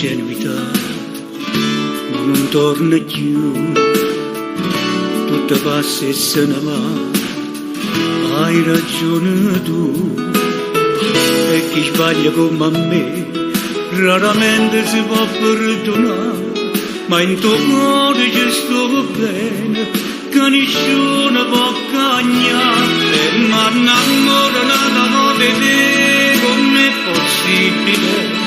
ingenuità, ma non torna più, tutta passa e se ne va, hai ragione tu, e chi sbaglia come me, raramente si può perdonare, ma in tuo cuore ci sto bene, che nessuno può cagnare, ma innamorata di te, com'è possibile?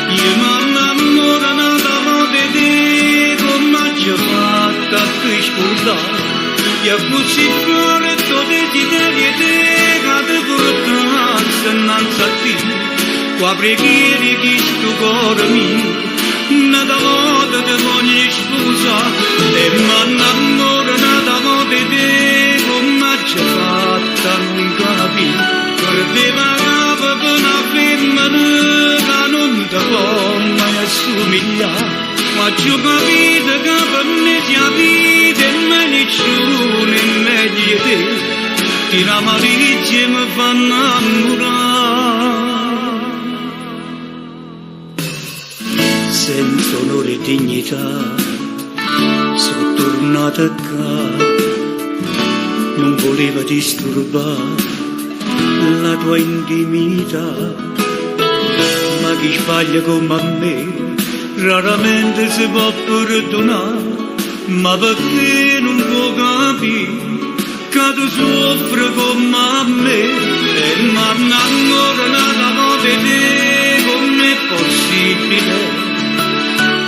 Io mi innamorata di te, come ci ho fatto a te scordare, e così fuori tutti i desideri che ti portano innanzi a te, qua preghiere che sto cuore mio, nata volta ti voglio sposare, e mi innamorata di te, come ci ho fatto a non capire, perdeva capo per una femmina che non ti può mai assomigliare, ma ci ho capito che per me sia vita e me nessuno è meglio di te, ti l'amareggia e mi fa innamorare. Senza onore e dignità sono tornata a casa, non voleva disturbare la tua intimità, ma chi sbaglia come me raramente si può perdonare, ma perché non può capire che tu soffri come me, e mi innamorata di te, com'è possibile?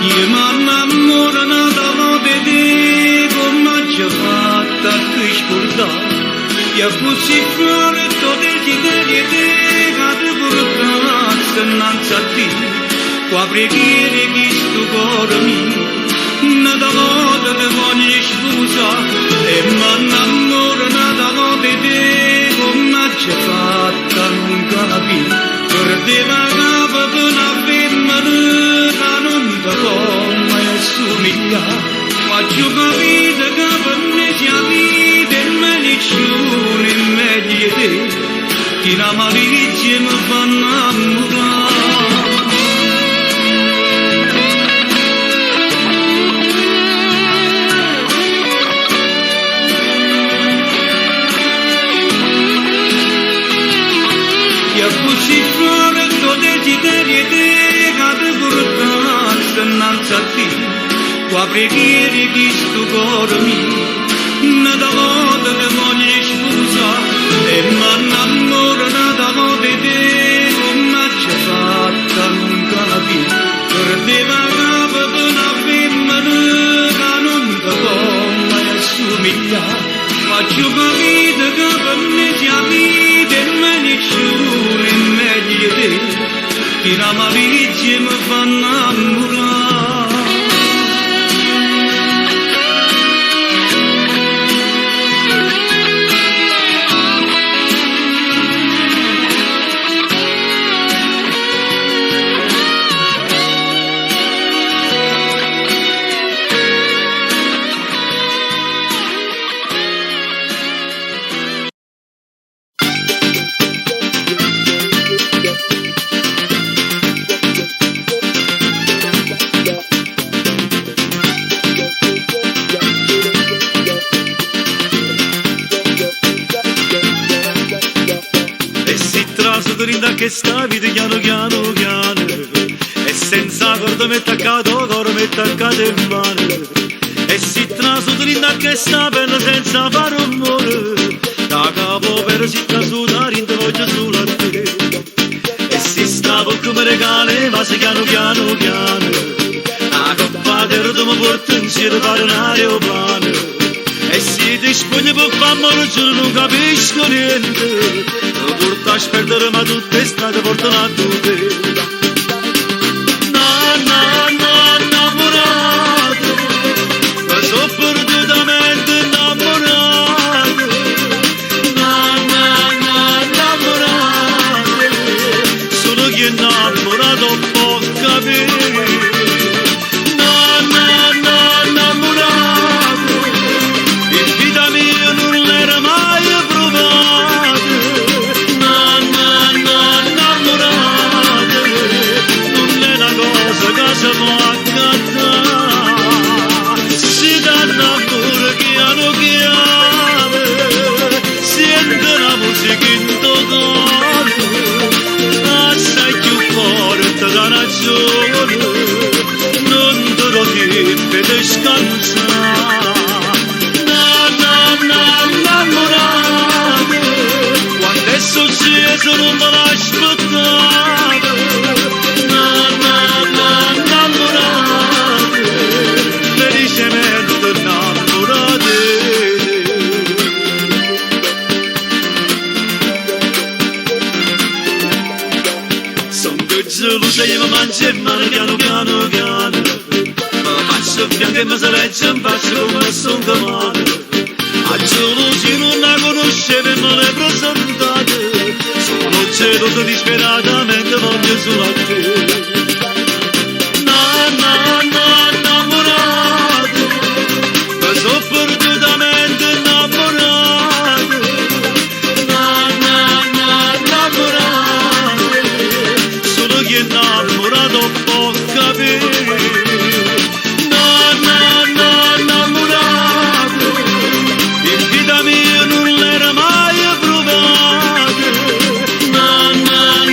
Io mi innamorata di te, come ci ho fatto a te scordare, e così fuori tutti i desideri che ti portano innanzi a te, qua preghiere che sto cuore mio, nata volta ti voglio sposare, e mi innamorata di te, come ci ho fatto a non capire, perdeva capo per una femmina che non ti può mai assomigliare, ma ci ho capito che per me sia vita e me nessuno è meglio di te, ti l'amareggia e mi fa innamorare. E così fuori tutti i desideri che ti portano innanzi a te, qua preghiere che sto cuore mio, nata volta ti voglio sposare, e mi innamorata di te, come ci ho fatto a non capire, perdeva capo per una femmina che non ti può mai assomigliare, ma ci ho capito che per me sia vita e me nessuno è meglio di te, ti l'amareggia e mi fa innamorare. Che sta vita piano piano piano, e senza corda mi attaccato, coro mi attaccato in mano, e si traso drinda che sta bella senza fare rumore, da capo per si trasuda rinda voglio solo a te, e si stavo come regale ma si piano piano piano, la coppa del mi porta insieme fare un aeroplano, e si ti spoglia per fammi giuro non capisco niente, porta a perdere ma tutte strade portano a tutte. Innamorato, ma sono perdutamente innamorato. Innamorato, sono chi è innamorato può capire. Innamorato, in vita mia non l'era mai provato. Innamorato, scansa. Innamorata, quando è successo non me l'aspettavo. Innamorata, felicemente innamorata. Gelosa io mi mangio e male piano piano piano. Ma faccio bianco e mi saleggia in faccia come sono domani. A gelosi non la conoscevo e me l'hai presentata. Sono geloso disperatamente, voglio solo a te. Innamorato, mi sono perdutamente innamorato. Solo chi è innamorato può capire. Innamorato, in vita mia non l'era mai provato. Innamorato,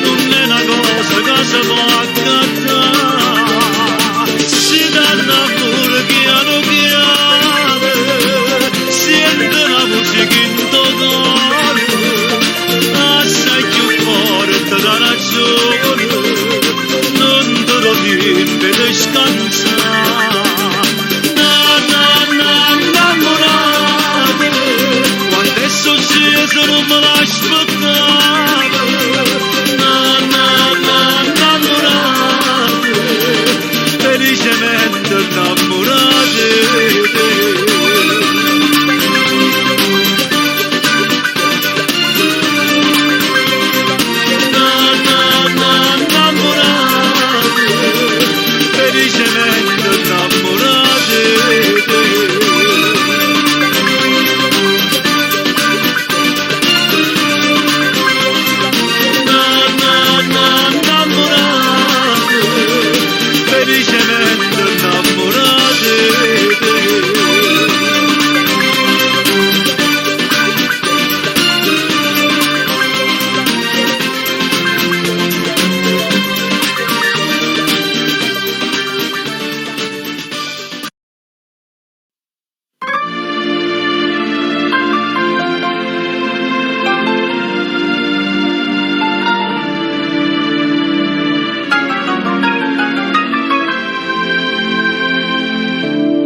non è una cosa che si può accattare. Si dà l'amore piano piano, sente la musica in totale. Assai più forte da ragione, non te lo deve scansare. Innamorato, quando è successo non me l'aspettavo. Innamorato, felicemente innamorato. Felicemente innamorate. Innamorate, felicemente innamorate.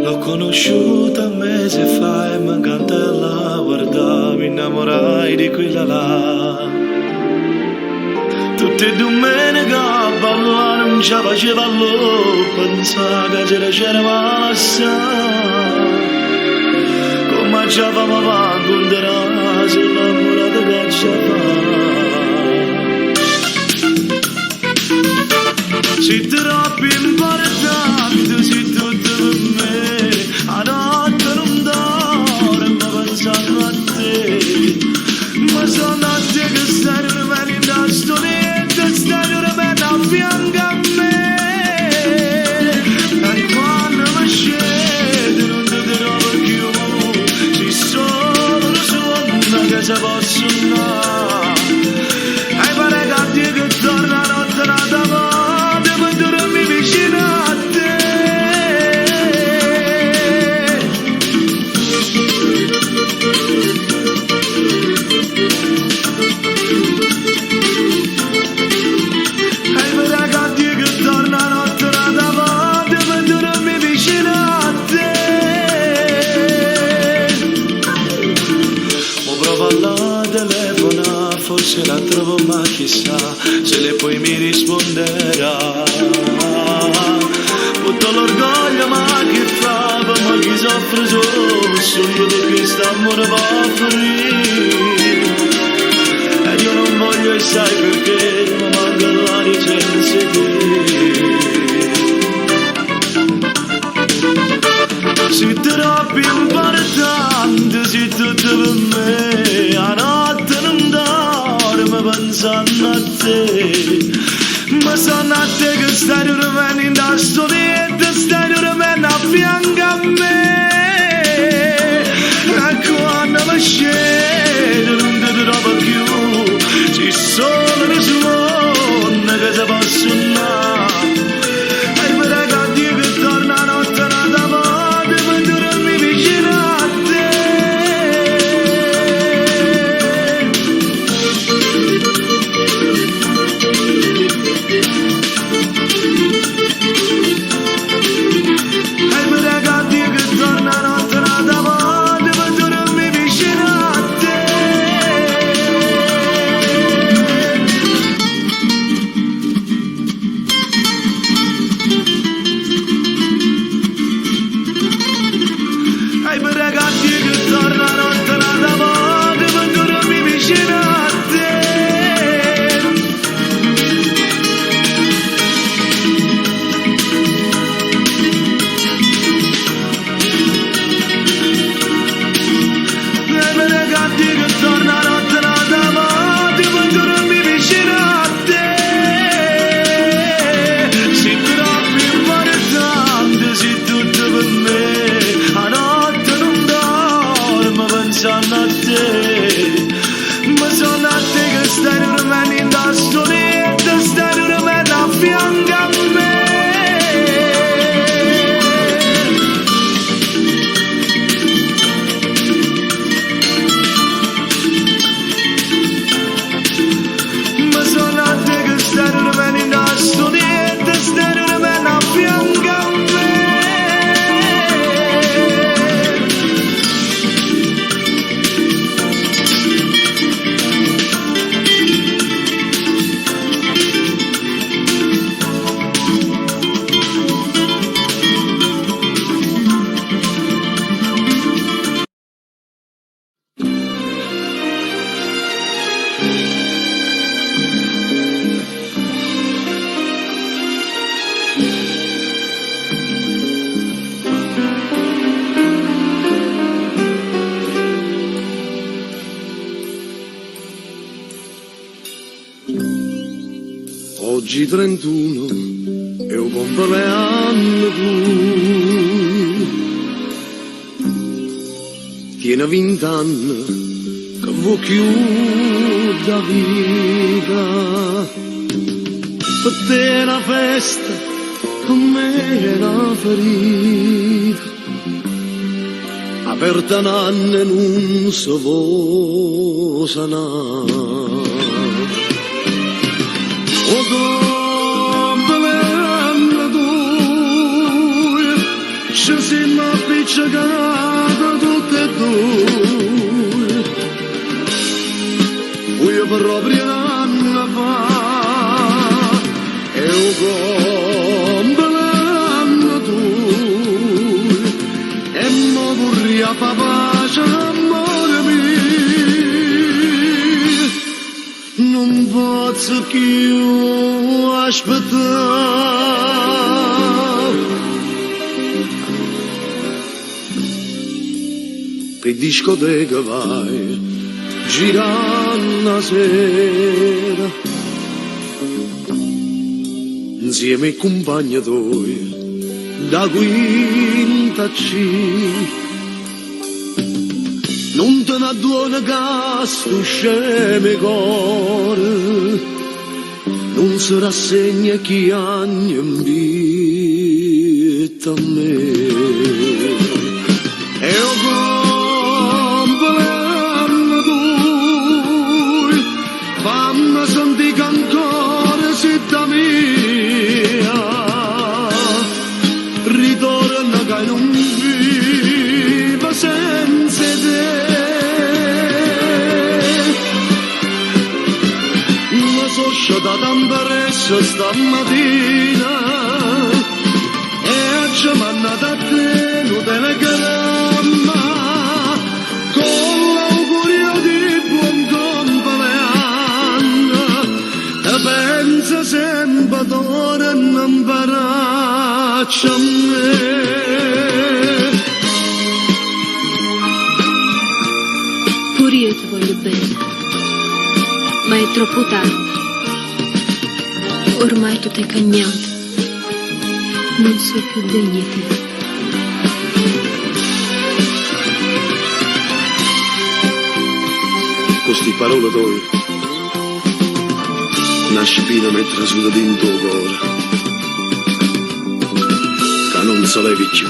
L'ho conosciuta un mese fa e mi canta la guarda, mi innamorai di quella là. Tutte domeniche a ballare non ci faceva l'ho, pensava che c'era assai. Come ci avevamo avanti un terrazzo, innamorata che ci fa. Sei troppo importante, sei tutto per me. A notte non dormo pensando a te. Ma sono a te che stai rimanendo a stonetta, stai rimanendo a fianco a me. E quando mi scendo non ti trovo più. Sei solo una suona che si posso andare. E pare che a te che torna notte nata morte, ma dormi vicino a te. Se la trovo ma chissà se le poi mi risponderà. Tutto l'orgoglio ma che fa, ma chi soffre solo io perché st'amore va a finire. E io non voglio e sai perché mi manca l'aria senza te. Sei troppo importante, sei tutto per me. A notte non dormo pensando a te. Ma sono a te che stai rimanendo a stonetta, stai rimanendo a fianco a me. E quando mi scendo non ti trovo più. Sei solo una suona che si posso andare. E per Oggi 31 è un compleanno tu. Tiene 20 anni che vuoi chiudere la vita. Per te è una festa, per me è una ferita. Aperta un anno e non si può sanare. O compleanno tu, ci siamo appiccicati tutti e due. Io proprio un anno fa, e un compleanno tu, e mo vorrei a pace, amore mio, non posso più aspettare. Per discoteca vai, girando la sera, insieme ai compagni tuoi, da quinta C. Non te ne duona gas, tu scemi cuore, non si rassegna chi anni invita a me. E un compleanno tuoi, fammi sentire ancora città mia, ritorna che non viva senza te. Ma sono sciatata in peressa stamattina e oggi mi hanno dato a te un telegramma con l'augurio di buon compleanno. E pensa sempre d'ora e non imparaccia a me. Pure io ti voglio bene, ma è troppo tardi. Ormai tu t'hai cagnato, non so più degna di te. Con sti parole tue, una spina mettere su dentro il cuore, che non se levi più.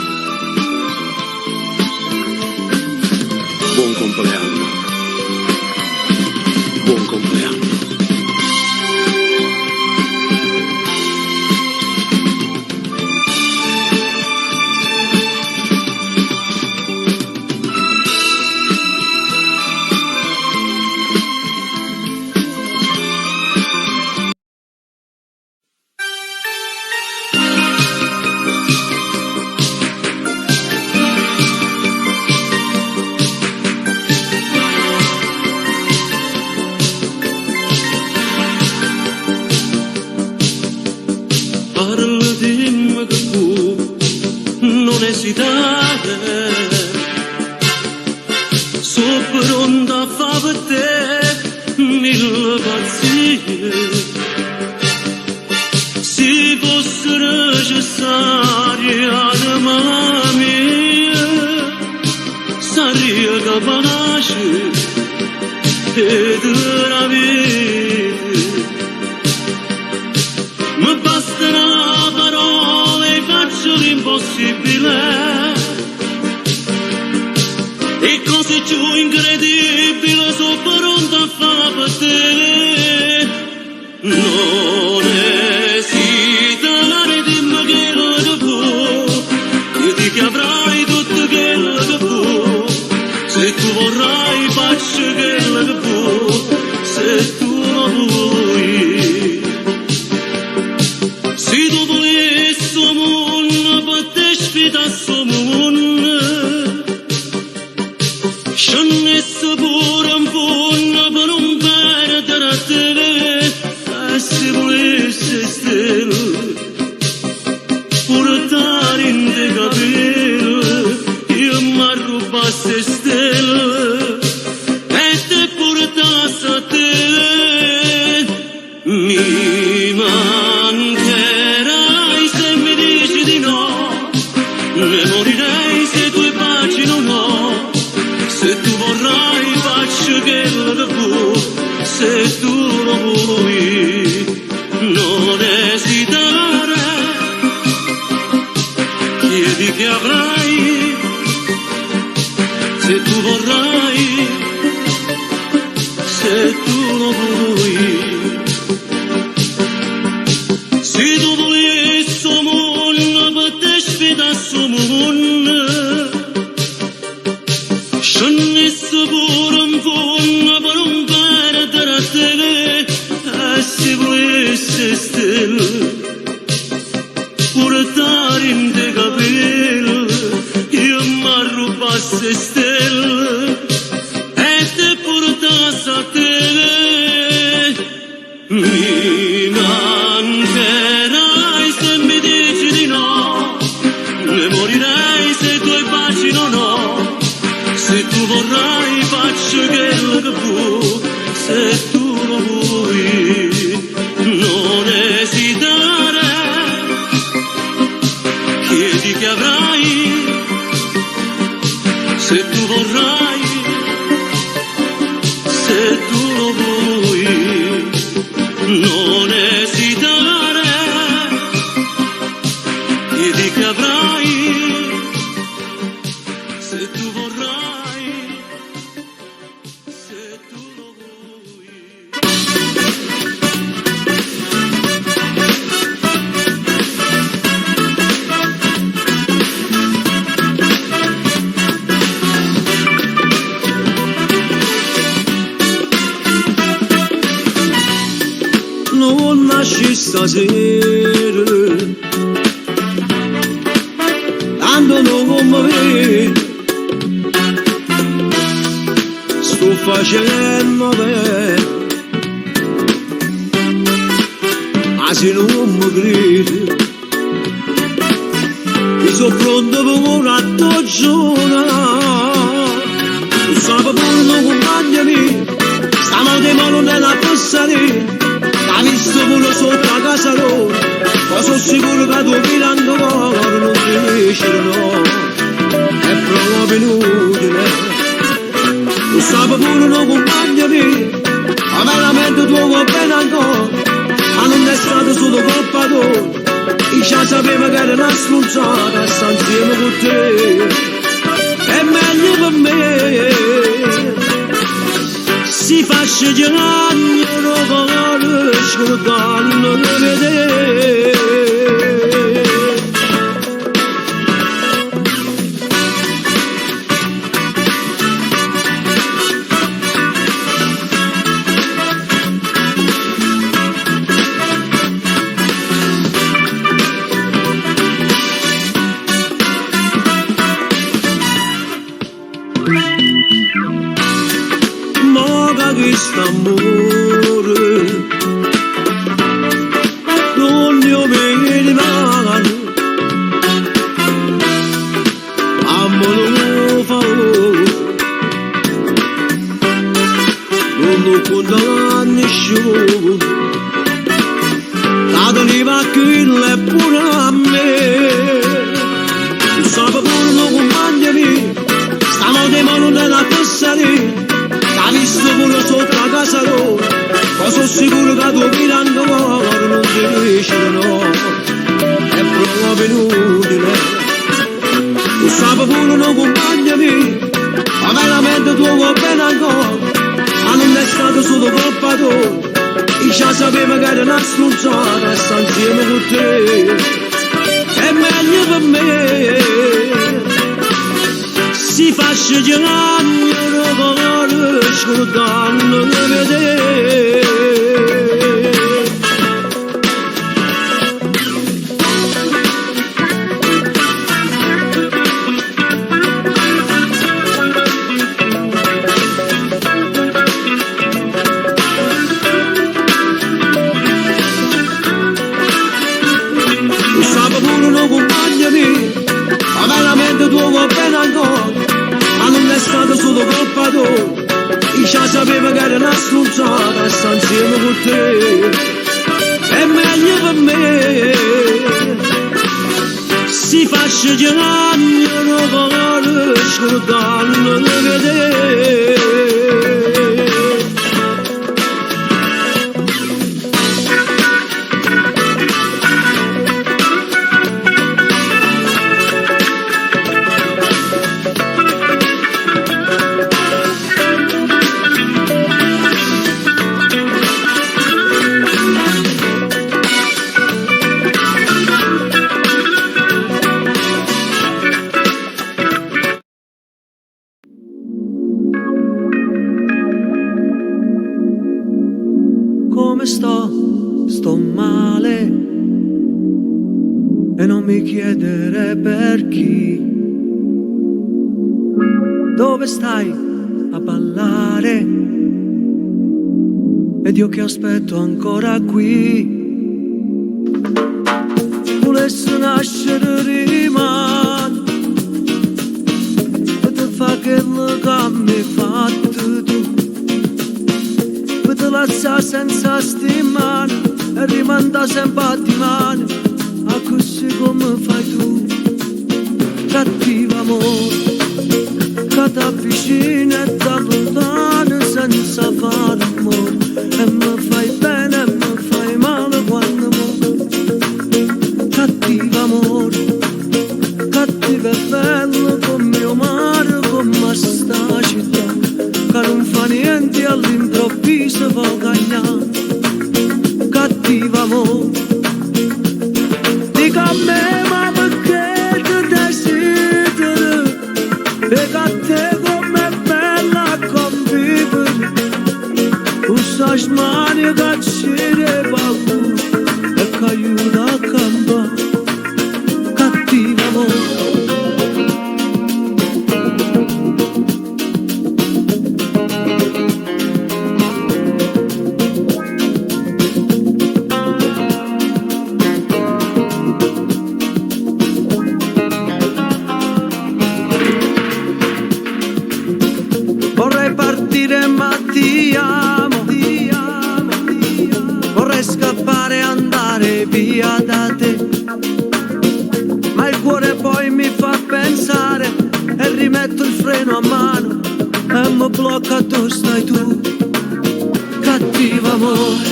Buon compleanno, buon compleanno. Parla dimmi che tu non esitare, sono pronta a fare per te mille pazzie. Se fosse necessario anima mia, sarei capace di la vita. Mi basterà parole e faccio l'impossibile, e cose più incredibili sono pronto a fare per te. Non esitare, dimmi quello che vuoi, credi che avrai tutto quello che vuoi. Se tu vorrai faccio quello che vuoi, se tu lo vuoi. Se tu volessi un mondo per te sfida sto mondo, scendessi pure un fondo per non perdere a te. E se volessi stelle portare in te capelli, io mi rubassi stelle e te portassi a te. Mi chiedi che avrai se tu vorrai, se tu lo vuoi. Se tu volessi un mondo per te sfidasse un mondo, scendesse pure un fondo per non perdere a te, e se volesse stelle portare in te capelli, io m'arrubasse stelle e te portasse a te. Mi mancherai se mi dici di no, ne morirei se i tuoi baci non ho. Se tu vorrai faccio quello che puoi, se tu lo vuoi non esitare, chiedi che avrai, se tu vorrai, se tu lo vuoi non esitare, chiedi che avrai, se tu vorrai, se tu lo vuoi. Non nasci stasera, tanto non come me, sto facendo bene, ma se non mi credi, io sono pronto per una giornata, tu sai pure non accompagnami, stiamo di mano nella passeria. Ha visto pure sotto la casa loro, ma sono sicuro che tu mirando loro non cresceranno, è proprio inutile. Tu sai pure non accompagnami, ma veramente tu va bene ancora, ma non è stato solo colpa tua, io già sapevo che era una stronzata, sta insieme con te, è meglio per me. Si faccia girare, non riesco a non vedere. Quest'amore non ne ho bene male, amore favore, non lo conta a nessuno, dato li va quello è pure a me, tu sai pure non accompagnami, stiamo di mano nella passeria. Ha visto pure sotto la casa loro, ma sono sicuro che tu mirando loro non cresceranno, è proprio inutile. Tu sai pure non accompagnami, ma veramente tu va bene ancora, ma non è stato solo colpa tua, io già sapevo che era una stronzata, sta insieme con te, è meglio per me. Si faccia girare, non riesco a non vedere. Tu sai pure non accompagnami, ma veramente tu va bene ancora, ma non è stato solo colpa tua, io già sapevo che era una stronzata, sta insieme con te, è meglio per me. Si faccia girare, non riesco a non vedere. e non mi chiedere per chi. Dove stai a ballare? Ed io che aspetto ancora qui. Volessi nascere rimane e ti fa quello che mi hai fatto tu. Per te lazzare senza stimare e rimanda sempre a di mano a così come fai tu. Cattivo amore che ti avvicina e ti allontana senza fare amore, e mi fai bene e mi fai male quando muore. Cattivo amore, cattivo e bello come mio mare, come sta città che non fa niente all'improvviso va cagnare. Cattivo amore, dico a me ma perché ti desideri, perché a te com'è bella convivere, usa smani che ci paura e che aiuta a campare. Cattivo amore, vorrei partire ma ti amo, ti amo, ti amo. Vorrei scappare e andare via da te, ma il cuore poi mi fa pensare e rimetto il freno a mano e mi blocca dove stai tu. Cattivo amore,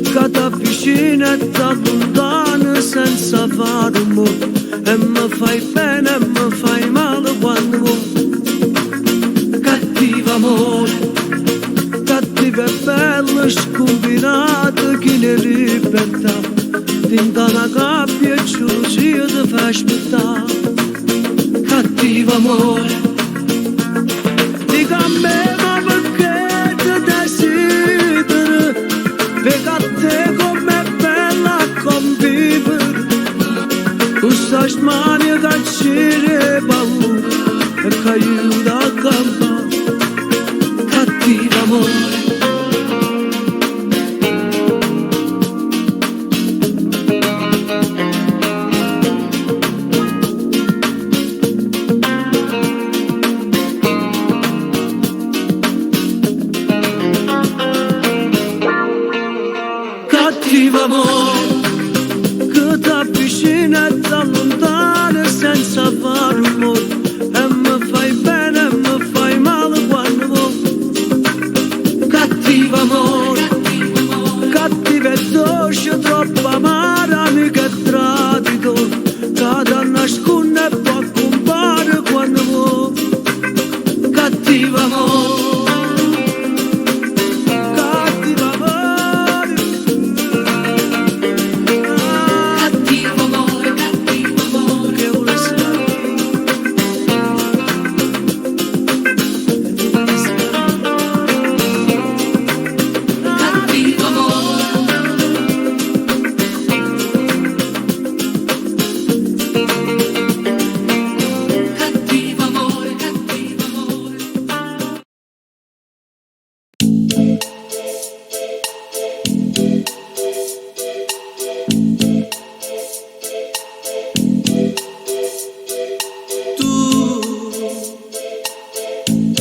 che ti avvicina e ti allontana senza fare rumore, e mi fai bene e mi fai male quando vuoi. Cattivo amore, cattivo e bello scombinato chi ne libertà, dinta una gabbia e gelosia ti fa aspettare. Cattivo amore, dico a me ma perché ti desideri, perché a te com'è bella convivere, usa smani che ci paura e che aiuta a campare. Cattivo amore, cattivo amore, che ti avvicina e ti allontana senza fare rumore, e mi fai bene e mi fai male quando vuoi. Cattivo amore, cattivo e dolce, troppo amaro, amico e traditore, che ti nasconde e può compare quando vuoi. Cattivo amore,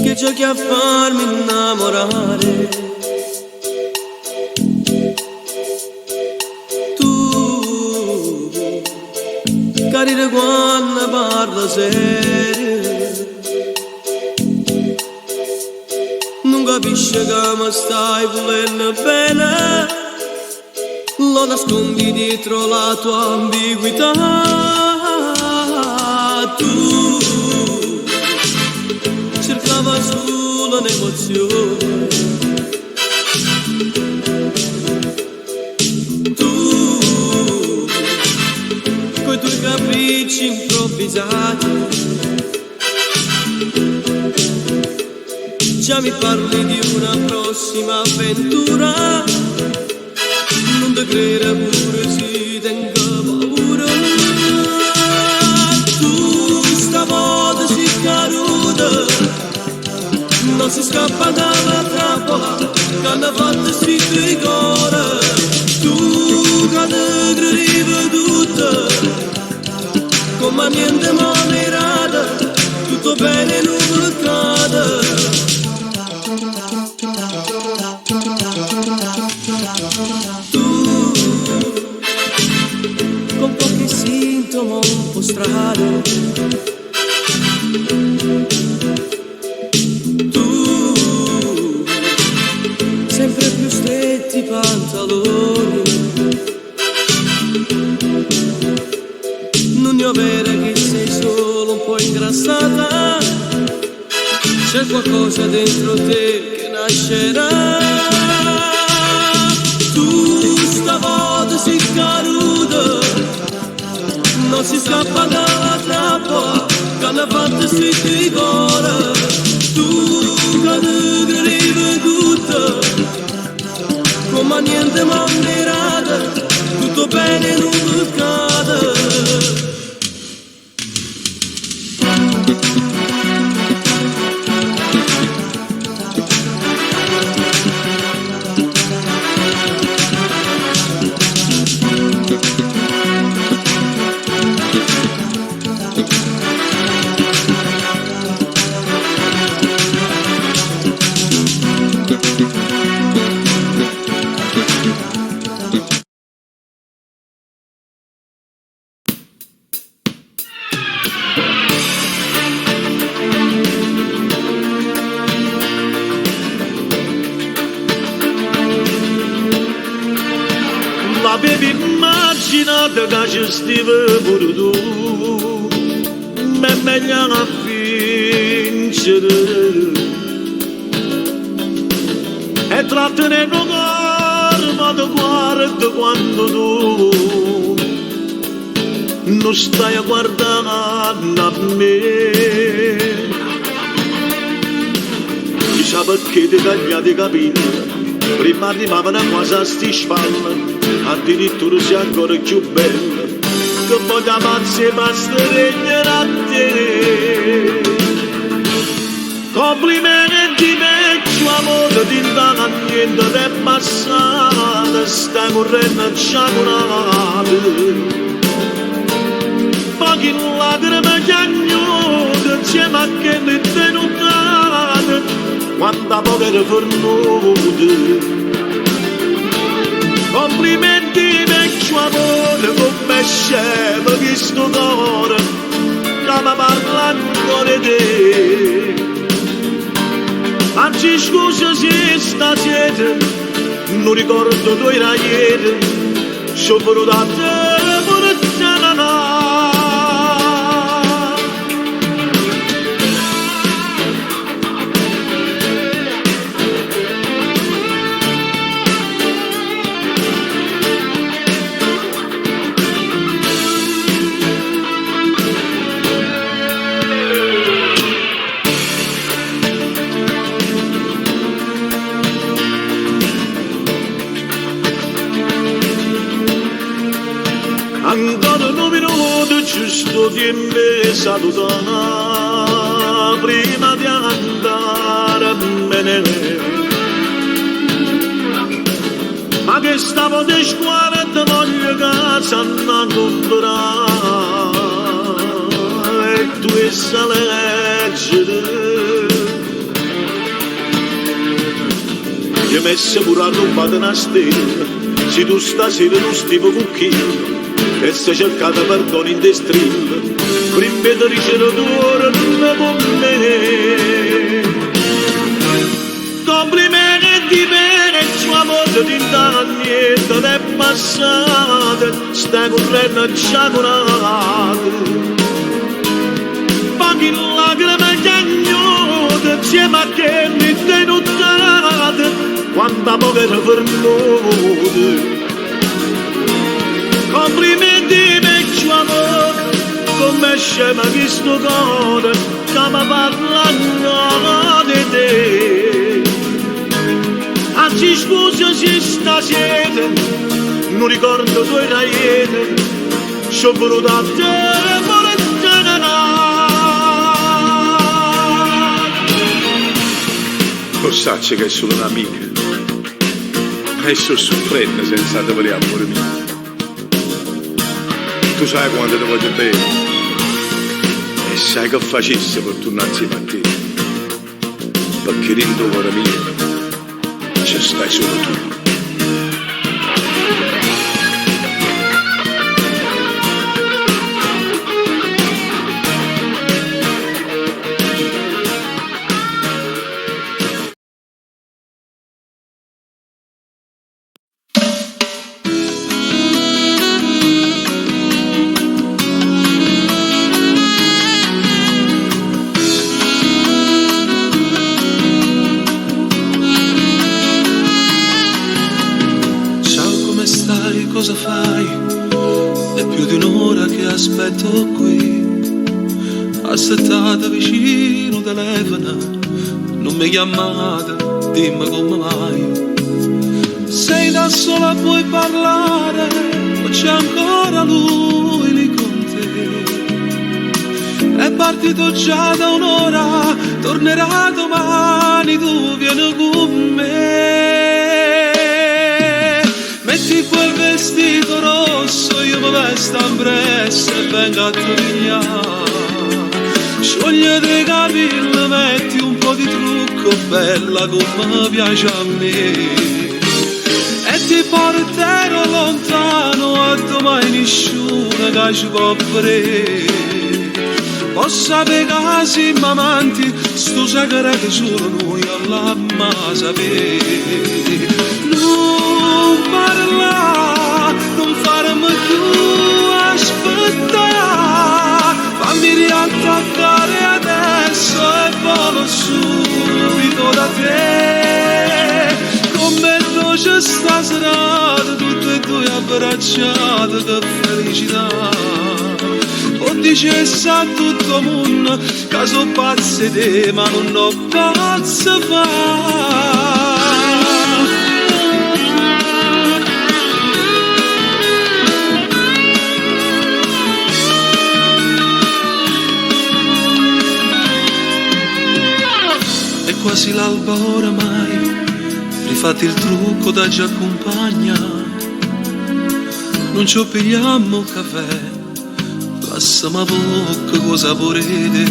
che giochi a farmi innamorare, tu carina quando parlo serio, non capisci che mi stai volendo bene, lo nascondi dietro la tua ambiguità. Tu cercava solo un'emozione, tu coi tuoi capricci improvvisati già mi parli di una prossima avventura. Non te credere pure se tengo paura. si tuoi cuore, tu che ti credevi tutto, come niente mi ha mirato, tutto bene non peccato. Tu, con pochi sintomi un po' strano, tu, sempre più stretti i pantaloni, non è vero che sei solo un po' ingrassata, c'è qualcosa dentro te che nascerà. Tu stavolta sei caduto, non si scappa dalla trappola che hanno fatto sui tuoi cuori. Tu che ti credevi tutto, come niente mi ha mirato, tutto bene non peccato. L'avevi immaginato che ci stive pure tu, ma è meglio a vincere e trattenere un cuore, ma ti guardo quando tu non stai a guardare a me. Chissà perché ti tagliate i capelli, prima arrivavano quasi a sti spalle, addirittura sei ancora più bella, che poi da pazzi bastereggere a te. Complimenti vecchio amore, ti indaga niente è passato, stai correndo sciagurato. Pochi lacrime chiagnute, insieme a che mi tenutate, quanta povera fornuta. Complimenti vecchio amore, come scemo di sto cuore, che mi parla ancora di te. Anzi scusa se stasera non ricordo tu era ieri, sono da te pure tanana. Ancora un minuto giusto di me salutare prima di andare a me. Ma che stavo di scuola e ti voglio casa a comprare e tu essa leggere. Io ho messo pure a rubbare una stella, se tu stasera non stivo cucchino, e se cercate perdono in te strillo, prima di ricevere con me. Complimenti vecchio amore, ti indaga niente è passato, stai correndo sciagurato. Pochi lacrime chiagnute, insieme a che mi tenutate, quanta povera fornuta. Complimenti vecchio amore, come scema di sto cuore, che mi parla di te. Anzi scusa se stasera non ricordo tu era ieri, sono venuto a te pure tanana. Lo sacci che è solo un'amica, e sto soffrendo senza te per amore mio. Tu sai quanto ti voglio bene e sai che facessi per tornare insieme a te, perché dentro cuore mio ci stai solo tu. Cosa fai? È più di un'ora che aspetto qui, assettate vicino telefona, non mi chiamate, dimmi come mai. Sei da sola, puoi parlare, o c'è ancora lui lì con te? È partito già da un'ora, tornerà domani, tu vieni con me. Metti quel vestito rosso, io mi vesto impresso e vengo a Torino. Sciogliete i capelli, metti un po' di trucco, bella come piace a me. E ti porterò lontano, a domani nessuno che ci può vedere. Posso avere casi amanti, sto segreto solo noi all'amma sapere. Non parla, non farmi più aspettare, fammi riattaccare adesso e volo subito da te. Come dolce sta serata, tutte e due abbracciate, che felicità. O dicessi a tutto il mondo che sono pazze te, ma non ho pazzo fa. Quasi l'alba oramai, rifatti il trucco da già compagna. Non ci pigliamo caffè, lasciamo a bocca cosa vorrete.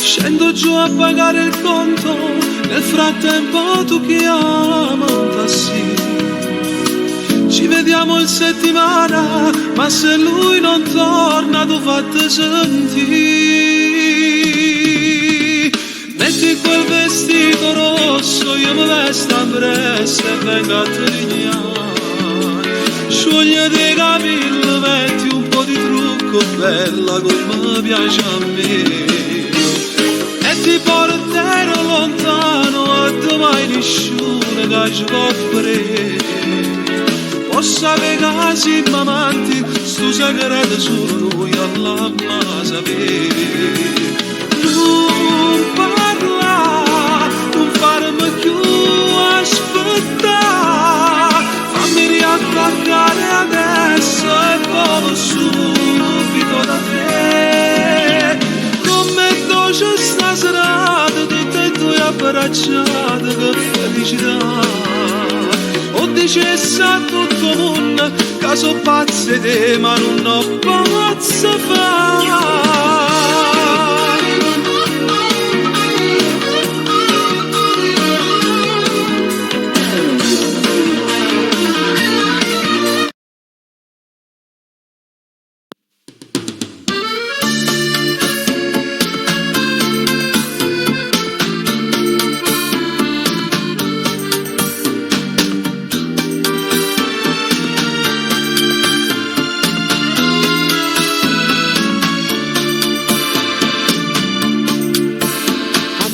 Scendo giù a pagare il conto, nel frattempo tu chiama un taxi. Ci vediamo in settimana, ma se lui non torna tu fate sentire. Metti quel vestito rosso, io mi vesto impresso e vengo a Torino. Sciogliete i capelli, metti un po' di trucco, bella come piace a me. E ti porterò lontano, a domani nessuno che ci può vedere. Posso avere casi amanti, sto segreto solo noi all'amma sapere. Non parla, non farmi più aspettare, fammi riattaccare adesso e volo subito da te. Come dolce sta serata, tutte e due abbracciate, che felicità. O dicessi a tutto il mondo che sono pazze te, ma non ho pazzo fa.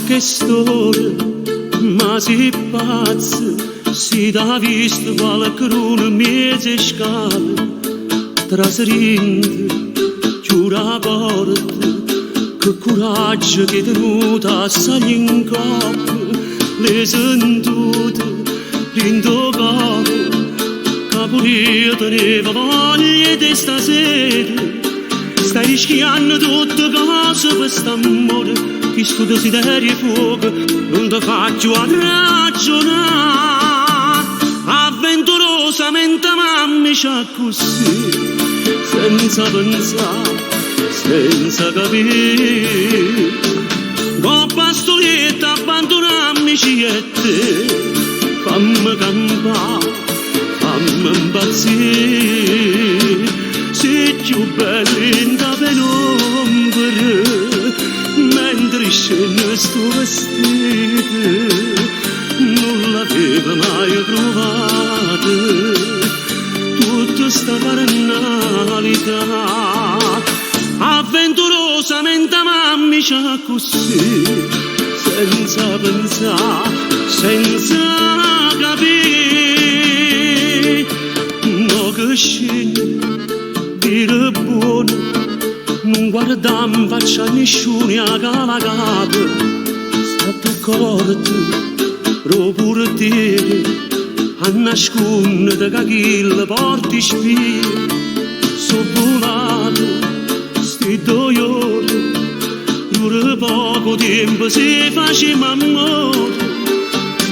Quest'ora, ma si pazzo, si da visto qualcuno mezzo scala, traserindo, chiude la porta, che coraggio che è tenuta a salire in coppa, le sentute, rindo capo, caporia teneva voglia di stasera, stai rischiando tutto casa per st'amore. Questo desiderio è fuoco, non ti faccio a ragionare. avventurosamente mamma c'ha così, senza pensare, senza capire. Con pastoletta abbandonammici e te, fammi campare, fammi impazzire. Sei più belli da penombra, mentre scende sto vestito, non l'avevo mai provato, tutta sta carnalità. Avventurosamente mamma c'ha così, senza pensare, senza capire. No che scegli, dire buono, non guardam in faccia a nessuno a cava capo. State accorto, proprio te, a nascondere che chi le porti spie, so volato. Sti doioli, dura poco tempo se facciamo amore.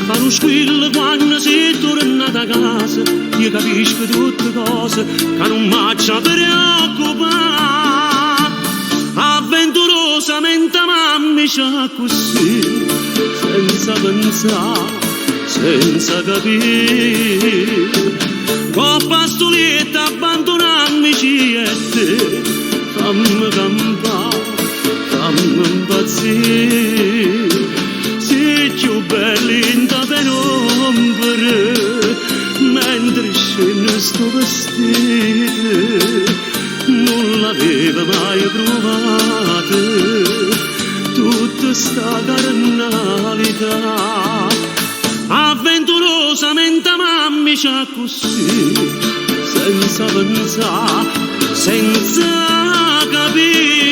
Fa uno squillo quando si torna da casa, io capisco tutte cose che non m'accia preoccupare. Avventurosamente mamma c'ha così, senza pensare, senza capire. Con pastoletta abbandonammici e te, fammi campare, fammi impazzire. Sei più belli da penombra, mentre scende sto vestito, non l'avevo mai provato, tutta sta carnalità. Avventurosamente mamma c'ha così, senza pensare, senza capire.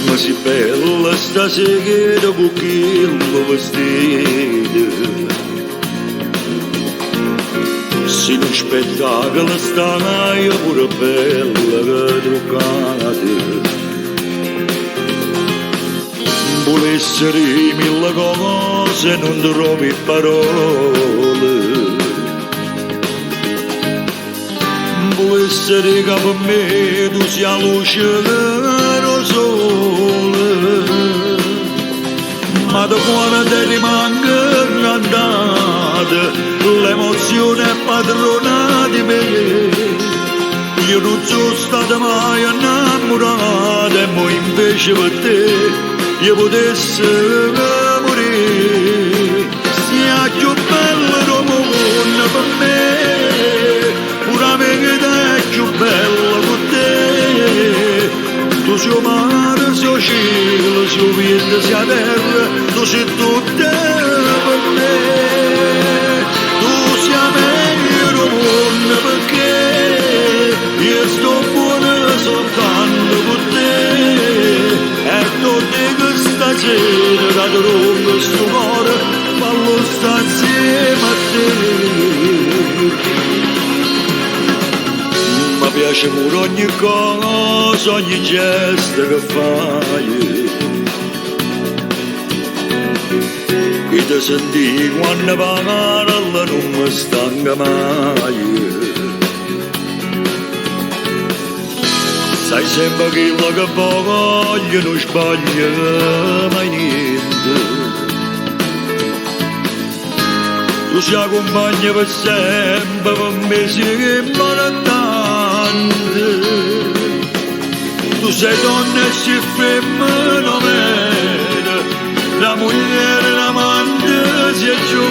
Così bella stasera con quello vestito, se non spettacolo stai pure bella truccata. Vuole essere mille cose, non trovi parole. Vuole essere che per me tu sia luce vero sole, ma da quando ti rimanga andata, l'emozione è padrona di me. Io non sono stata mai innamorata, e mo invece per te io potessi morire. Sia più bello del mondo per me, pure a me che è più bello con te. Tu sei mare, sei cielo, sei vento, sei terra, tu sei tutto per me. Tu sei meglio del mondo perché io sto buono soltanto con te. E tu dico stasera da lungo sto cuore, fallo sta insieme a te. Mi piace pure ogni cosa, ogni gesto che fai, che ti senti quando parla non mi stanca mai. Sai sempre quello che voglio, non sbaglio mai niente. Tu sei compagna per sempre, per me sei importante. Tu sei donna e sei femmina vera, la moglie, l'amante sei giù,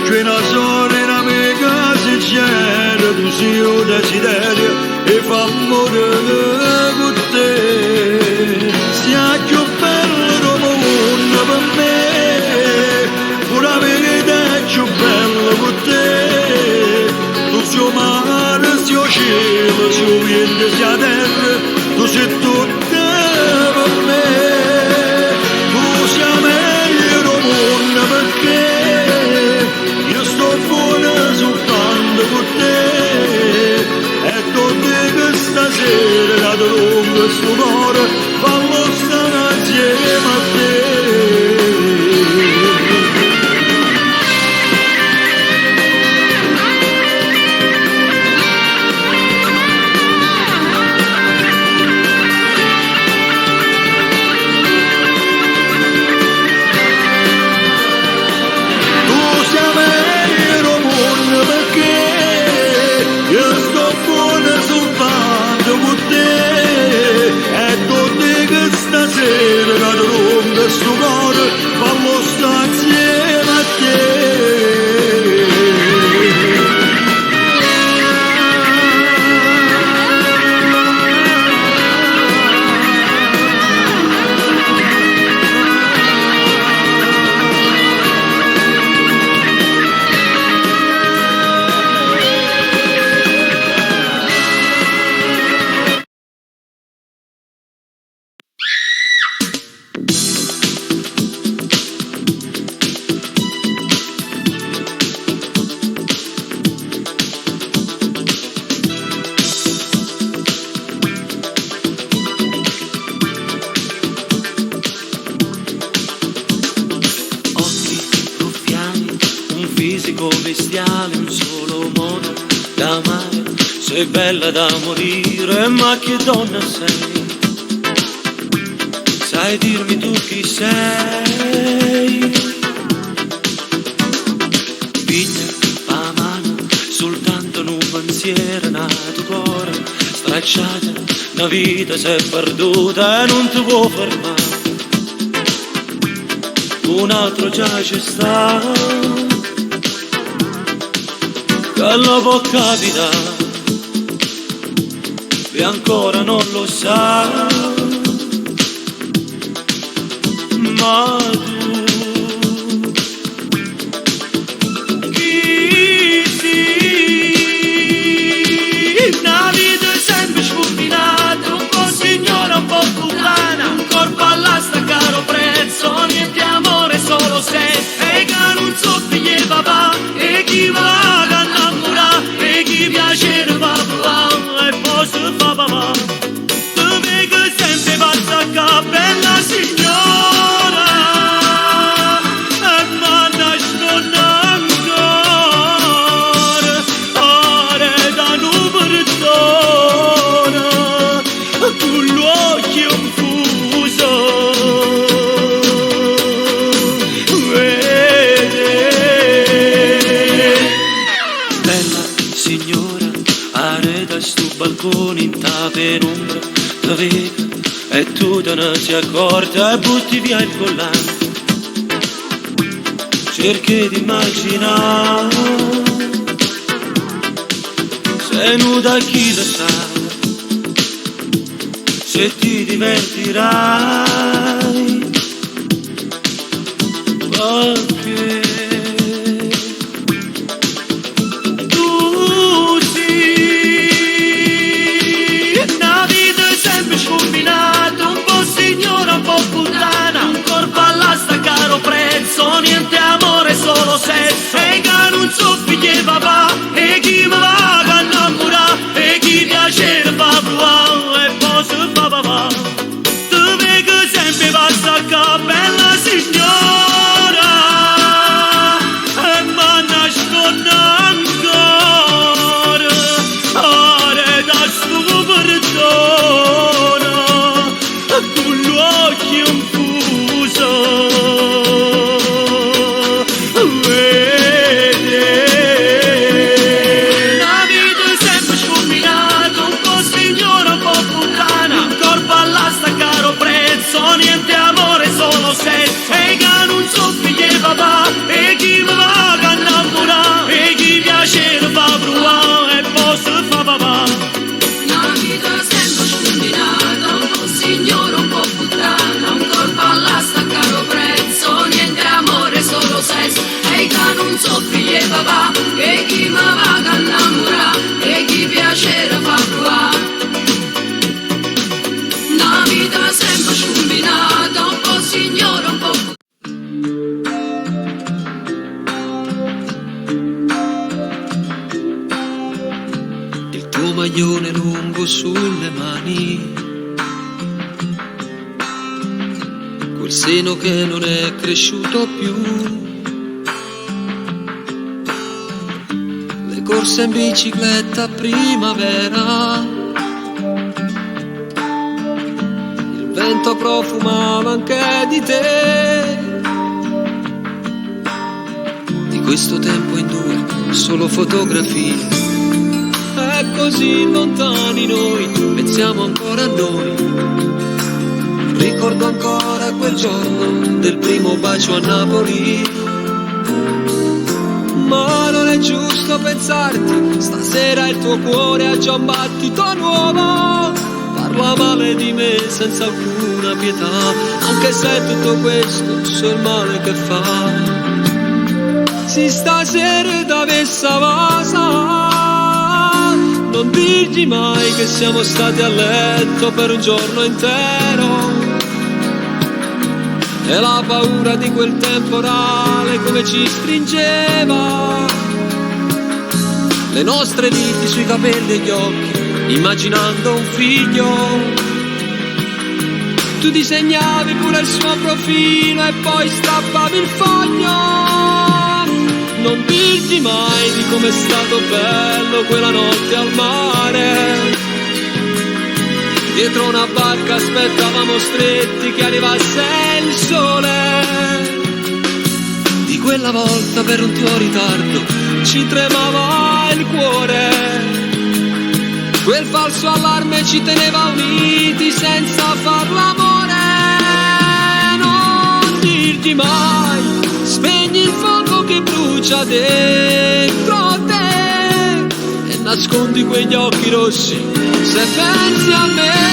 c'è una sorella, un'amica se c'era, tu così un desiderio e fa morire con te. Sia più bello mondo per me, una verità è più bella con te. Tu sei mare, sei cielo, sei vento, sei terra, tu sei tutto per me. Tu sei meglio mondo perché io sto buona soltanto con te. E tu che stasera da lungo sto cuore fallo stare insieme a te. Stasera da lungo sto cuore fallo sta insieme a te. Bestiale, un solo modo d'amare, sei bella da morire, ma che donna sei? Sai dirmi tu chi sei? Vita a mano, soltanto in un pensiero nato cuore, stracciata, una vita si è perduta e non ti può fermare. Un altro già ci sta, che lo può capitare, e ancora non lo sa, ma tu chi sei? Una vita sempre sfuminata, un po' signora, un po' puttana, un corpo all'asta caro prezzo, niente amore, solo sesso, e che non so figli e papà, e chi va e chi piace va e poi si fa papà. Tu vedi sempre pazza che bella signora, e manna stonna ancora, ore da non perdona, con l'occhio infuso. Sto balcone in ta penombra la vega e tu te ne sei accorta e butti via il collante. Cerchi di immaginare se nuda chi lo sa, se ti divertirai, perché un po' signora, un po' puttana, un corpo all'asta caro prezzo, niente amore, solo sesso, e che non so figli e papà, e chi mi va a innamorare, e chi piace fa provare, e poi si fa papà. Tu vedi sempre passa che bella signora, e manna stonna ancora, ore da sto perdono, con l'occhio infuso. Vede una vita sempre sfuminata, un po' signora, un po' puttana, un corpo all'asta caro prezzo, niente amore, solo sesso, e papà, e chi mi va a innamorare, e chi piacere fa qua. La vita sempre scombinata, un po' signora, un po'. Il tuo maglione lungo sulle mani, quel seno che non è cresciuto più, le corse in bicicletta a primavera, il vento profumava anche di te. Di questo tempo in due solo fotografie, e così lontani noi, pensiamo ancora a noi. Ricordo ancora quel giorno del primo bacio a Napoli. Ma non è giusto pensarti, stasera il tuo cuore ha già un battito nuovo. Parla male di me senza alcuna pietà, anche se tutto questo so il male che fa. Si stasera t'avessa vasa, non dirgli mai che siamo stati a letto per un giorno intero. E la paura di quel temporale come ci stringeva, le nostre liti sui capelli e gli occhi, immaginando un figlio. Tu disegnavi pure il suo profilo e poi strappavi il foglio. Non dirgli mai di com'è stato bello quella notte al mare. Dietro una barca aspettavamo stretti che arrivasse il sole. Di quella volta per un tuo ritardo ci tremava il cuore. Quel falso allarme ci teneva uniti senza far l'amore. Non dirgli mai, spegni il fuoco che brucia dentro te e nascondi quegli occhi rossi se pensi a me.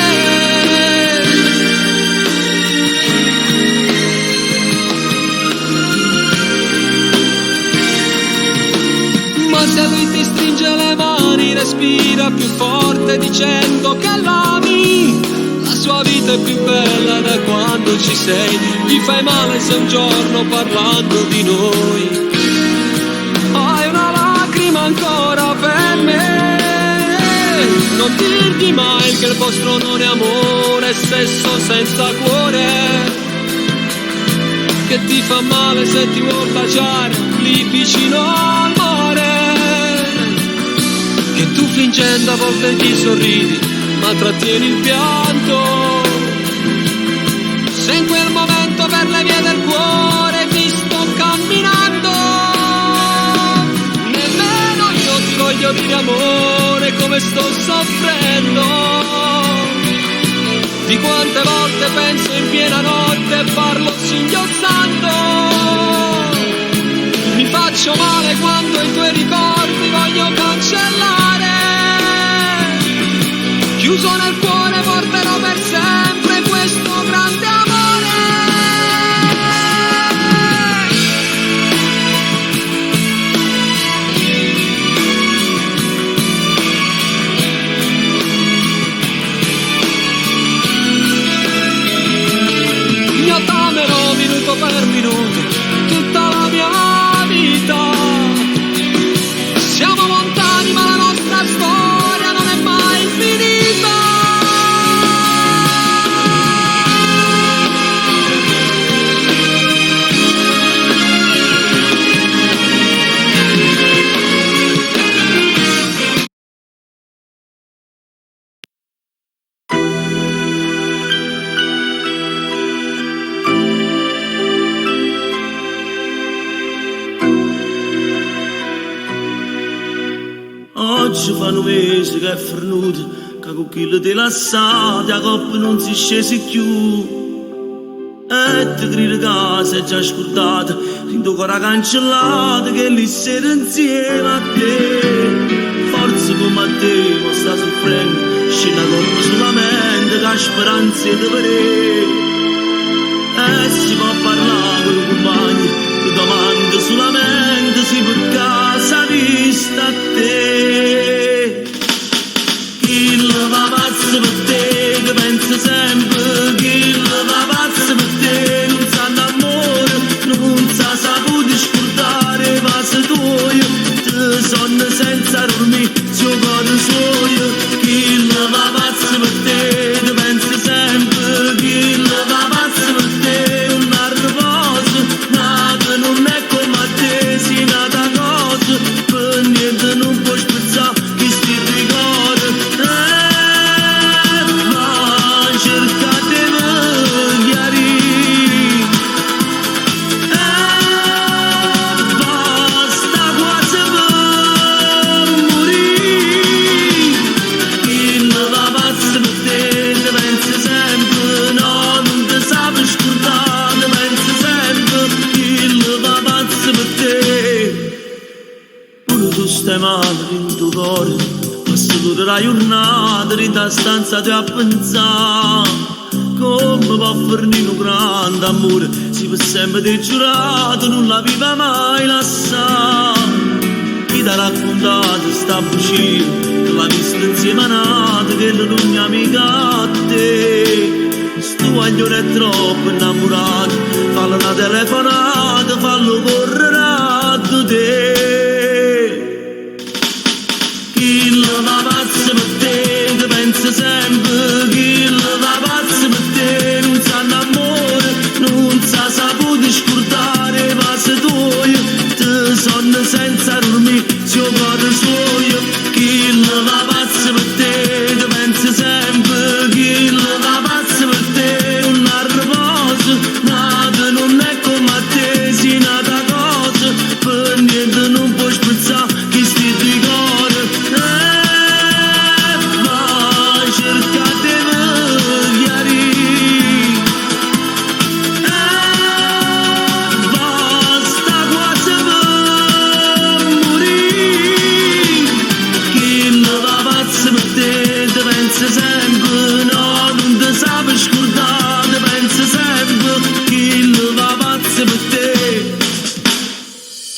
Ma se lui ti stringe le mani, respira più forte dicendo che l'ami. La sua vita è più bella da quando ci sei. Gli fai male se un giorno parlando di noi hai una lacrima ancora per me. Non dirgli mai che il vostro non è amore, è sesso senza cuore, che ti fa male se ti vuol baciare lì vicino al mare, che tu fingendo a volte gli sorridi ma trattieni il pianto. Se in quel momento per le vie del cuore ti sto camminando, nemmeno io ti voglio dire amore come sto soffrendo. Di quante volte penso in piena notte e parlo singhiozzando. Mi faccio male quando i tuoi ricordi voglio cancellare. Chiuso nel cuore porterò per sempre questo grande amore. Io t'amerò minuto per minuto tutta la mia vita. Siamo lontani ma la nostra storia non è mai finita. Oggi fa 9 mesi che è fornuto, che con quello di lassati a coppa non si scesi più. E ti grido casa è già scordata, rindo ancora cancellata che lì siete insieme a te. Forse come a te non sta soffrendo, scena colpa sulla mente che ha speranze di vedere. E si può parlare con i compagni, le domande sulla mente si può la giornata in ta stanza ti a pensare come va a fornire un grande amore si per sempre ti giurato non la viva mai lasciare chi ti ha raccontato sta bucina che l'ha vista insieme a nata che non è amica a te sto guaglione è troppo innamorato fallo una telefonata fallo correre a te chi lo va pazzo per te che pensa sempre chi lo va pazzo per te non sa l'amore non sa saputo scordare ma se tu te sonno senza dormire se io vado suoio chi lo va pazzo per te che pensa sempre chi lo va pazzo per te non ha riposo nata non è come a te si nata cosa per niente non puoi spezzare chi sti di cuore vai cerca di chiarire basta quasi per morire chi lo va pazzo per te ti pensa sempre no non ti sape scordare ti pensa sempre chi lo va pazzo per te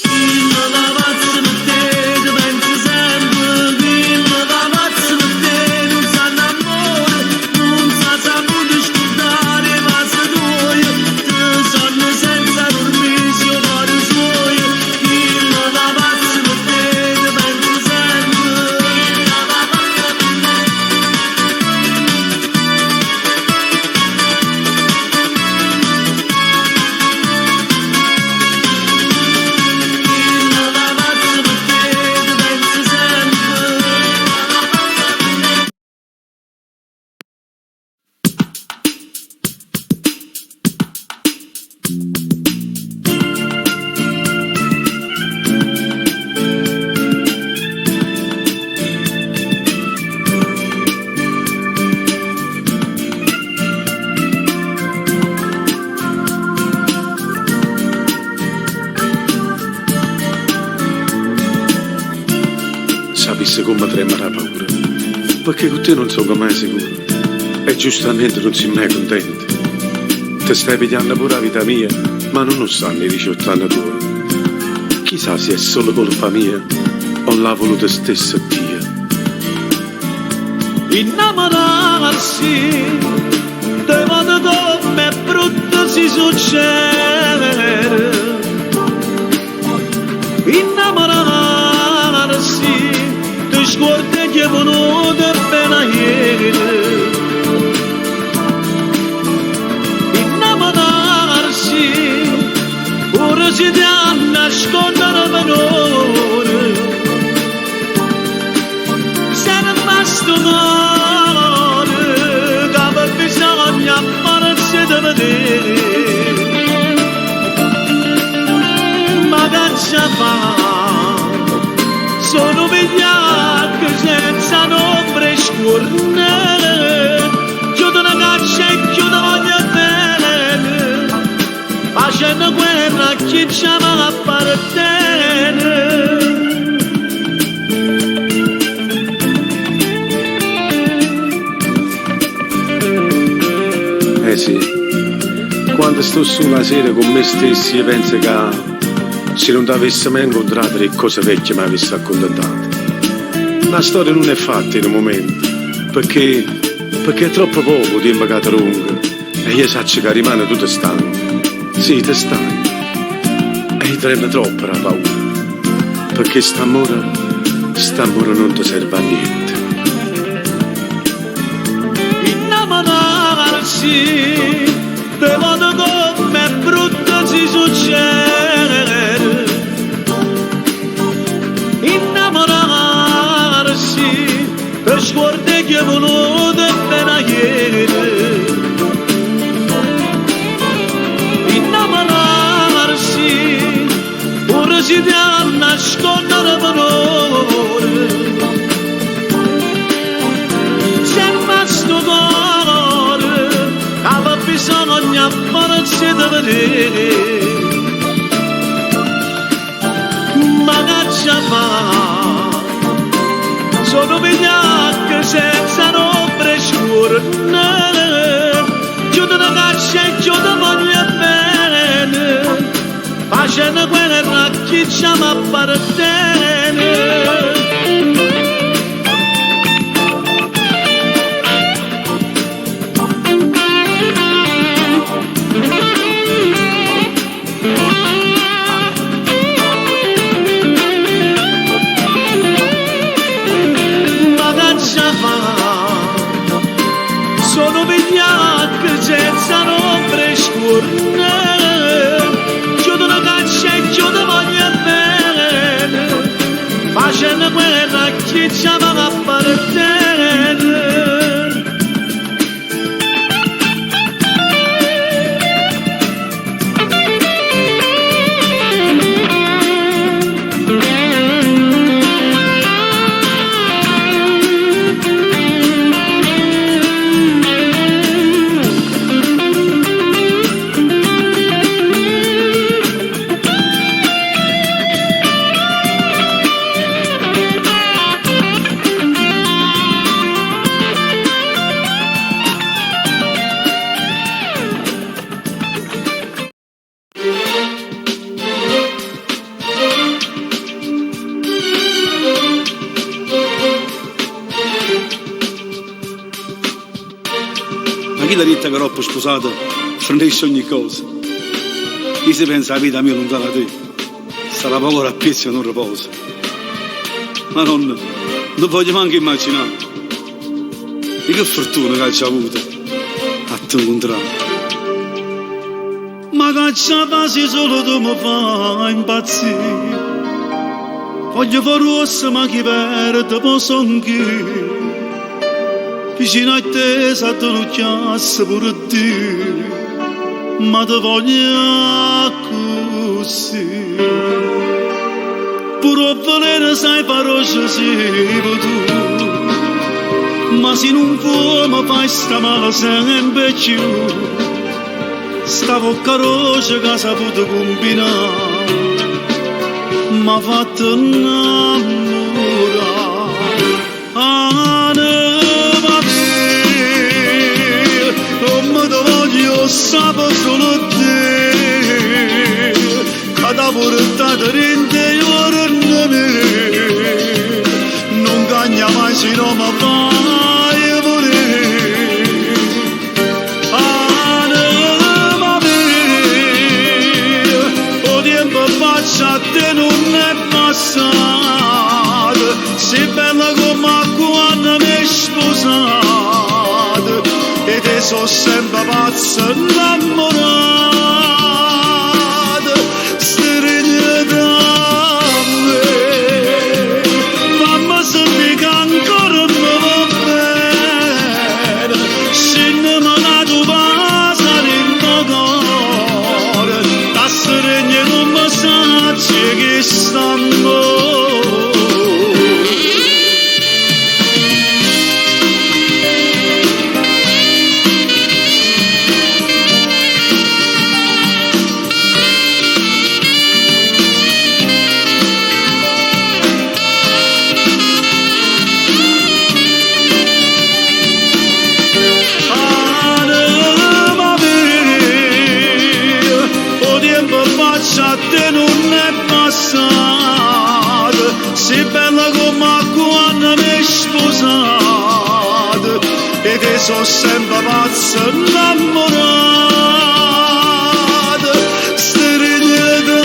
chi lo va pazzo per te ti pensa sempre chi lo va pazzo per te non sa l'amore non sa saputo scordare ma se tu te sonno senza dormire se io vado suoio chi lo va pazzo per te ti pensa sempre chi lo va pazzo per te Sapesse come trema la paura, perché con te non sono mai sicuro e giustamente non si mai contento. Ti stai pigliando pure la vita mia, ma non lo sanno i 18 anni tuoi. Chissà se è solo colpa mia o l'ha voluto stesso Dio. Innamorarsi te vado come brutto si succede innamorarsi ti scordi che è venuto appena ieri innamorarsi ora si ti ha nascondere valore se ne basta amore che bisogna ammarsi da vedere ma caccia fa sono vigliacchi senza nombre scornere chiudo una caccia e chiudo ogni bene facendo guerra a chi ci appartiene Sì, quando sto sulla sera con me stessi e penso che se non ti avessi mai incontrato le cose vecchie mi avessi accontentato. La storia non è fatta in un momento, perché è troppo poco tempo che ti lungo e io so che rimane tutto stanco. Sì, ti stanco. E io tremo troppo la paura, perché st'amore non ti serve a niente. Innamorarsi te vado come brutto si succede innamorarsi per scordi che è venuto appena ieri innamorarsi ora si ti ha nascondere valore se è rimasto cuore aveva bisogno apparsi da vedere ma caccia fa sono vigliacchi senza ombre sciurne, chiude la caccia e chiude voglio bene, facendo guerra chi ci appartiene. Sono vigliacche senza ombre scorne, chiudo una caccia e chiudo voglio bene, facendo guerra a chi ci aveva appartiene. Chi l'ha detta che troppo sposato fornisce ogni cosa? Chi si pensa la vita mia lontana da te? Sarà poco rappiezza e non riposo. Ma non voglio neanche immaginare di che fortuna che hai avuto a te incontrare. Ma che ci passi solo tu mi fai impazzire. Voglio fare rossa ma chi perde posso anch'io. Vicino a te sa te lo chiasse pure te, ma te voglio così. Pure volere sai parole sei tu, ma se non vuoi mi fai sta male sempre più. Sta bocca rosa che ha saputo combinare, m'ha fatto innamorare. Sapo solo te, che da portato l'interiore non cagna mai se non mi fai volere. Anima mia, o tempo faccio a te non è passato, sei bella come quando mi hai sposato. E te sono sempre pazzo innamorato, stringe da me, fammi sentire che ancora mi va bene, se non mi dà tu passa in tuo cuore, da stringe non mi sa che stanno. A te non è passato, sei bella come quando mi hai sposato, e te sono sempre pazzo innamorato, stringe da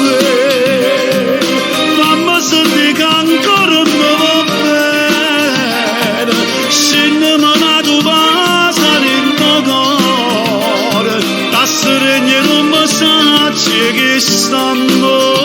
me, fammi sentire che ancora mi va bene, se non mi dà tu passa in tuo cuore, da stringe non mi sa che stanno.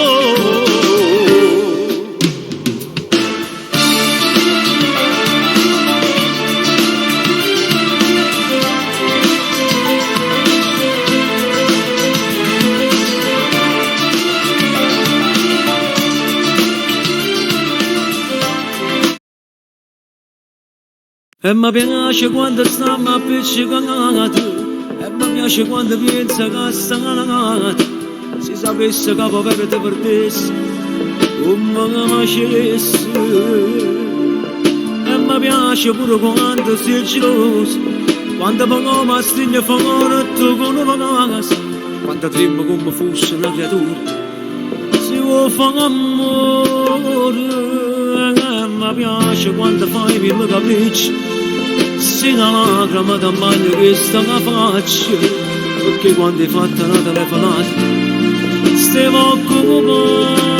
E mi piace quando stiamo appiccicati, e mi piace quando pensa che stanno. Si sapesse che povero te perdesse, come mi facesse. E mi piace pure quando sei geloso, quando pongo ma stringe favore tu con una casa, quando tremmo come fosse una creatura, si vuole fare amore, mi piace quando fai mille capricci, si una lacrima da bagno che sta la faccia, perché quando hai fatto una telefonata, stiamo occupati.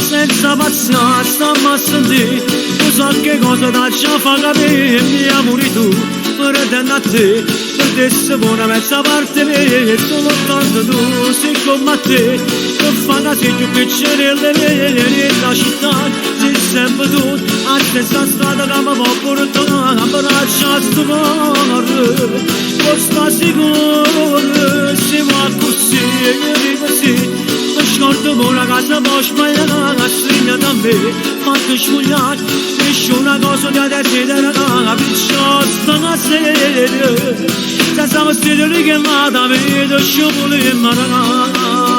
Senza pazienza stiamo a sentire, tu sai che cosa ti fa capire, mi amori tu, per tenere a te, per te se buona mezza parte mia, solo tanto tu sei come a te, per fare la più piacere la città, sei sempre tu, a stessa strada che mi può portare, a braccia a sto cuore, non sta sicuro, siamo così, così. Scordo con una casa poi sbagliata, stringa da me, fatto sfogliare, nessuna cosa da decidere, perciò sta a sedere, se siamo stati richiamati, vedo sciopoli in mano.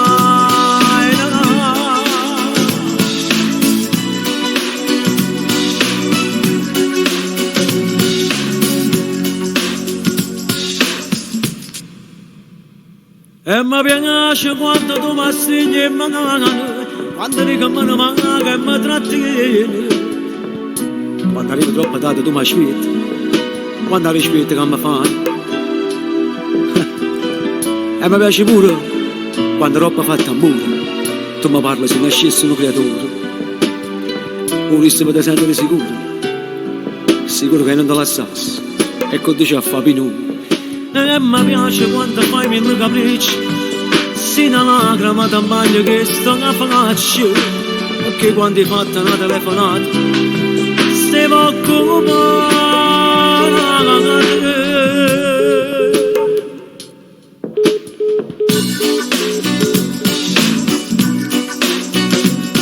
E mi piace quando tu mi stringi in mano, quando dico che mi manca e mi trattieni. Quando arrivo troppo tardi tu mi aspetti, quando aspetti che mi fai. E mi piace pure quando troppo fatto amore, tu mi parli se nascesse un creatore. Vorresti mi sentire sicuro, sicuro che non te lassassi, e con te ci fa più. E mi piace quando fai mille capricci, si una lacrima da bagno che sto a faccia, perché quando hai fatto una telefonata, stiamo occupati.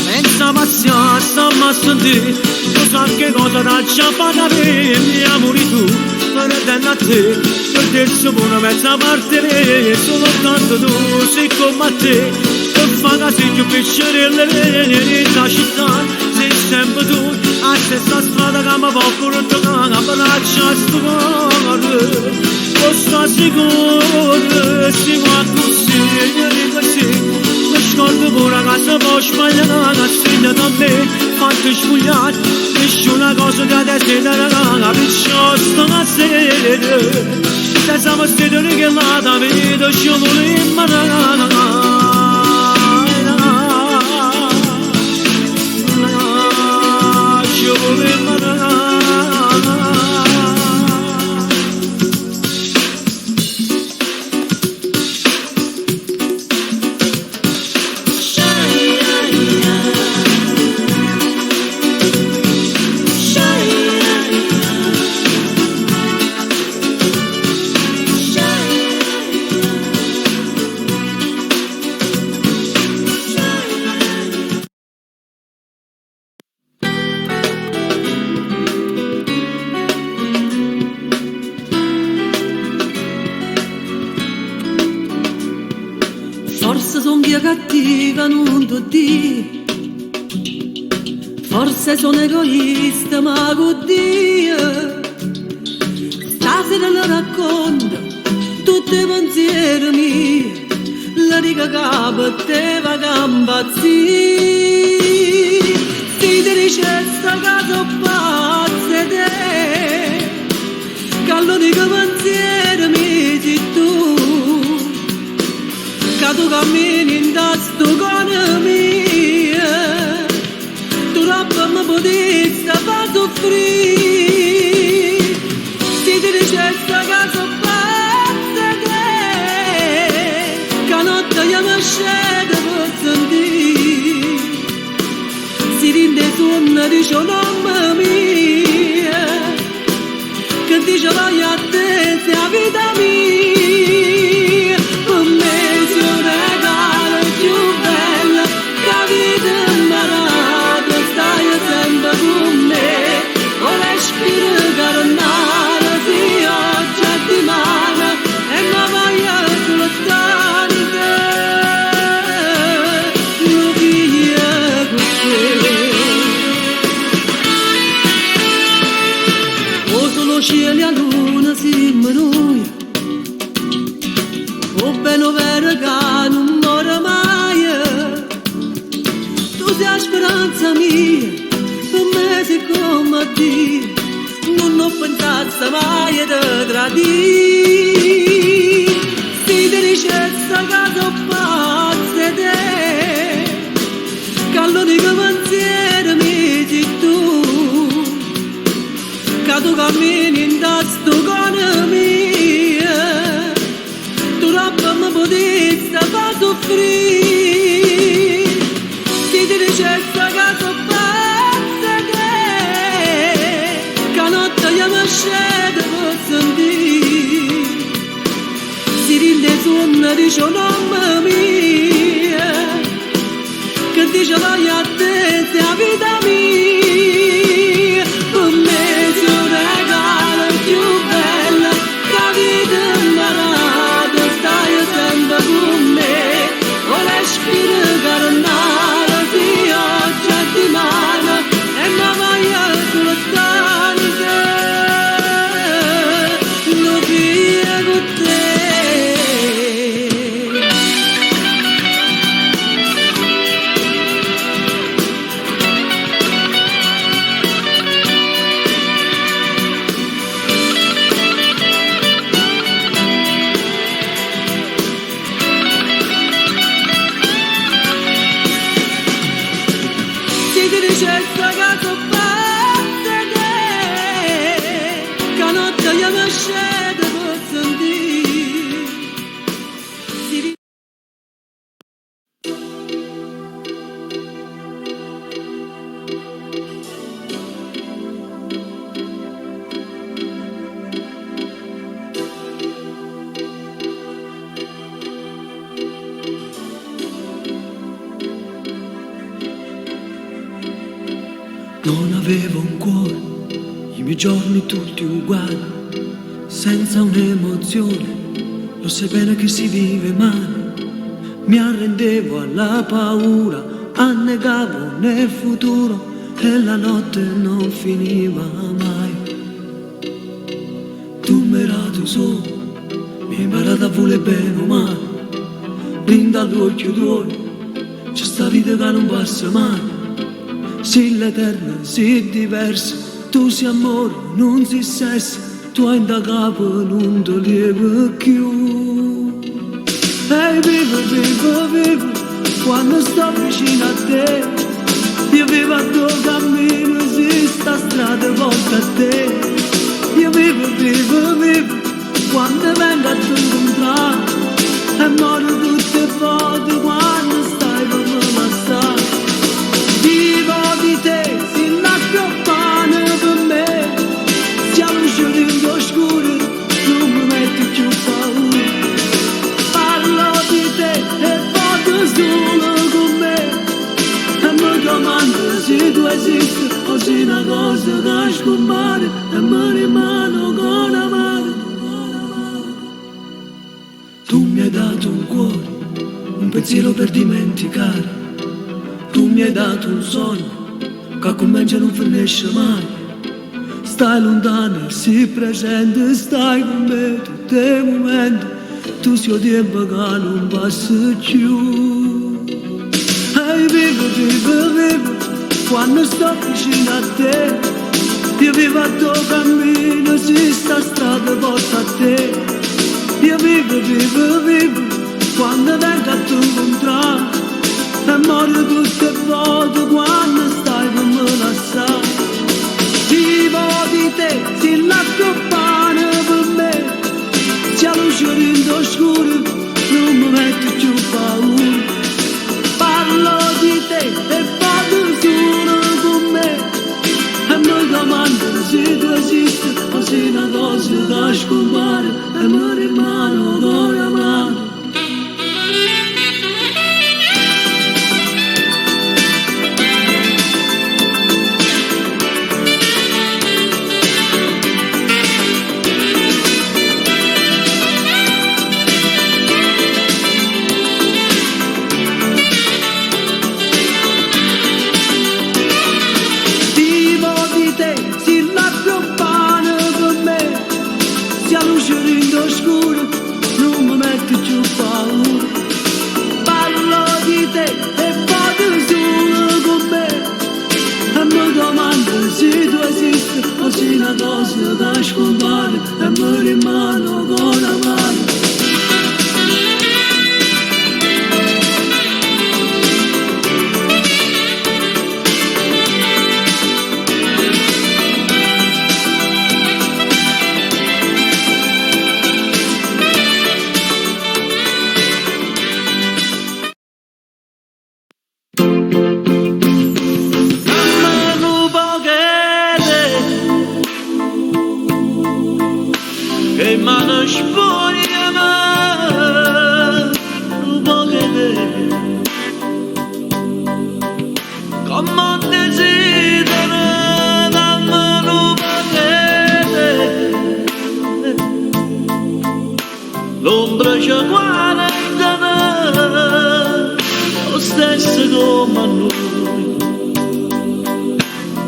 Senza pazienza stiamo a sentire, tu sai che cosa ti fa capire, mi amori tu, per tenere a te. Per te se buona mezza parte mia, solo tanto tu sei come a te, per fare la più piacere la città, sei sempre tu, a stessa strada che mi può portare, a braccia a sto cuore, non sto sicuro, siamo così, così, mi scordo con una casa poi sbagliata, stringa da me, fatto sfogliare, nessuna cosa da desidera, perciò sto a sedere. Se siamo stati richiamati, vedo sciopoli in mano. Sciopoli in mano. Forse son via cattiva, non ti dico. Forse sono egoista, ma con Dio. Stasera le racconto tutti i pensieri miei. La riga capo te va gambazzì. Si ti dice sta casa pazza te, che l'unico pensiero mi dici tu. Che tu cammini in sto con mia, tu troppo mi potresti far soffrire. Si ti dice sta casa pazza te, che notte io mi scendo per sentire. Si rende sonno dice mamma mia, che dice voglio a te se la vita mia. Per me sei un regalo più bello che avete imparato, stai sempre con me, o respiro carnale, sì oggi è di mano e non voglio solo stare. tu sei la speranza mia, per me sei come Dio, non ho pensato mai di tradire. Si ti dicesse che sono pazza te, che l'unico pensiero mi sei tu, che tu cammini in sto cuore mio, tu roba mi potessi far soffrire. Si ti dicesse che sono pazza te, che notte io mi scendo per sentire, si rinde suona dice nome mia, che dice vai a te sei la vita mia. Per me sei un regalo più bello che la vita imparata, stai sempre con me, o respiro carnale di oggi e di mano, e mi vai a lontano, lo piego te. Si ti dicesse che sono pazza te, che notte io mi scendo per sentire, si ri- Non avevo un cuore, i miei giorni tutti uguali, senza un'emozione, lo sai bene che si vive male. Mi arrendevo alla paura, annegavo nel futuro e la notte non finiva mai. Tu mi hai dato solo, mi hai imparato a volere bene o male, rinda l'occhio d'oro, c'è sta vita che non passa mai. Sì l'eterna, sì diversa, tu sei amore, non sei sesso, tu hai da capo, non ti lievi più. E vivo, vivo, vivo, quando sto vicino a te, io vivo a tuo cammino, esiste strada volta a te. Io vivo, vivo, vivo, quando vengo a te incontrare, e muoio tutte le volte quando stai per me passare. Vivo di te, sin la campana per me, siamo usciti in oscuro, non mi metti più paura. Parlo di te e vado solo con me, e mi domando se tu esisti o se una cosa che scompare e mi rimane con amare. Tu mi hai dato un cuore, un pensiero per dimenticare. Tu mi hai dato un sogno che comincia e non finisce mai. Stai lontano, sii presente, stai con me tutti i momenti. Tu sei il tempo che non passa più. E vivo, vivo, vivo, quando sto vicino a te. Io vivo a tuo cammino, si sta strada porta a te. Io vivo, vivo, vivo, quando vengo a te incontrare, e muoio tutte le volte quando stai per me lasciare. Vivo di te, si la campana per me, siamo usciti in oscuro, non mi metti più paura. Parlo di te e vado solo con me, e mi domando se tu esisti o se una cosa che scompare e mi rimane con amare. scompare e mi rimano con la mano. L'ombra ci guarda lo stesso come a noi,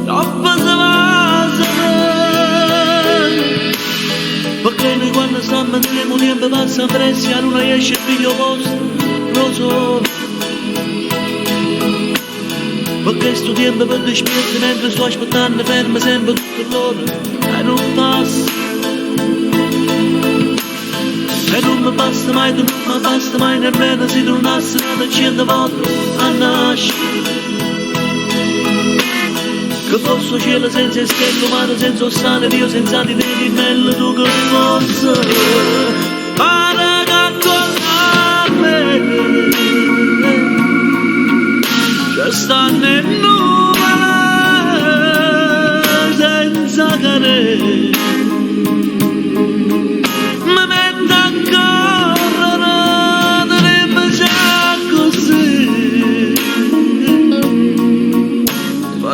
troppo si va, perché noi quando stiamo insieme un tempo passa presso e non riesce il figlio vostro, lo so, perché sto tempo per dispiace mentre sto aspettando fermo sempre tutto l'ora e non passa. E non mi basta mai, tu non mi basta mai nemmeno se tornassi da 100 volte a nascere. Che fosse cielo senza stelle, mare senza sale, Dio senza di te, di bello tu che fosse. Pare che con me ci stanno in nuvole senza cadere.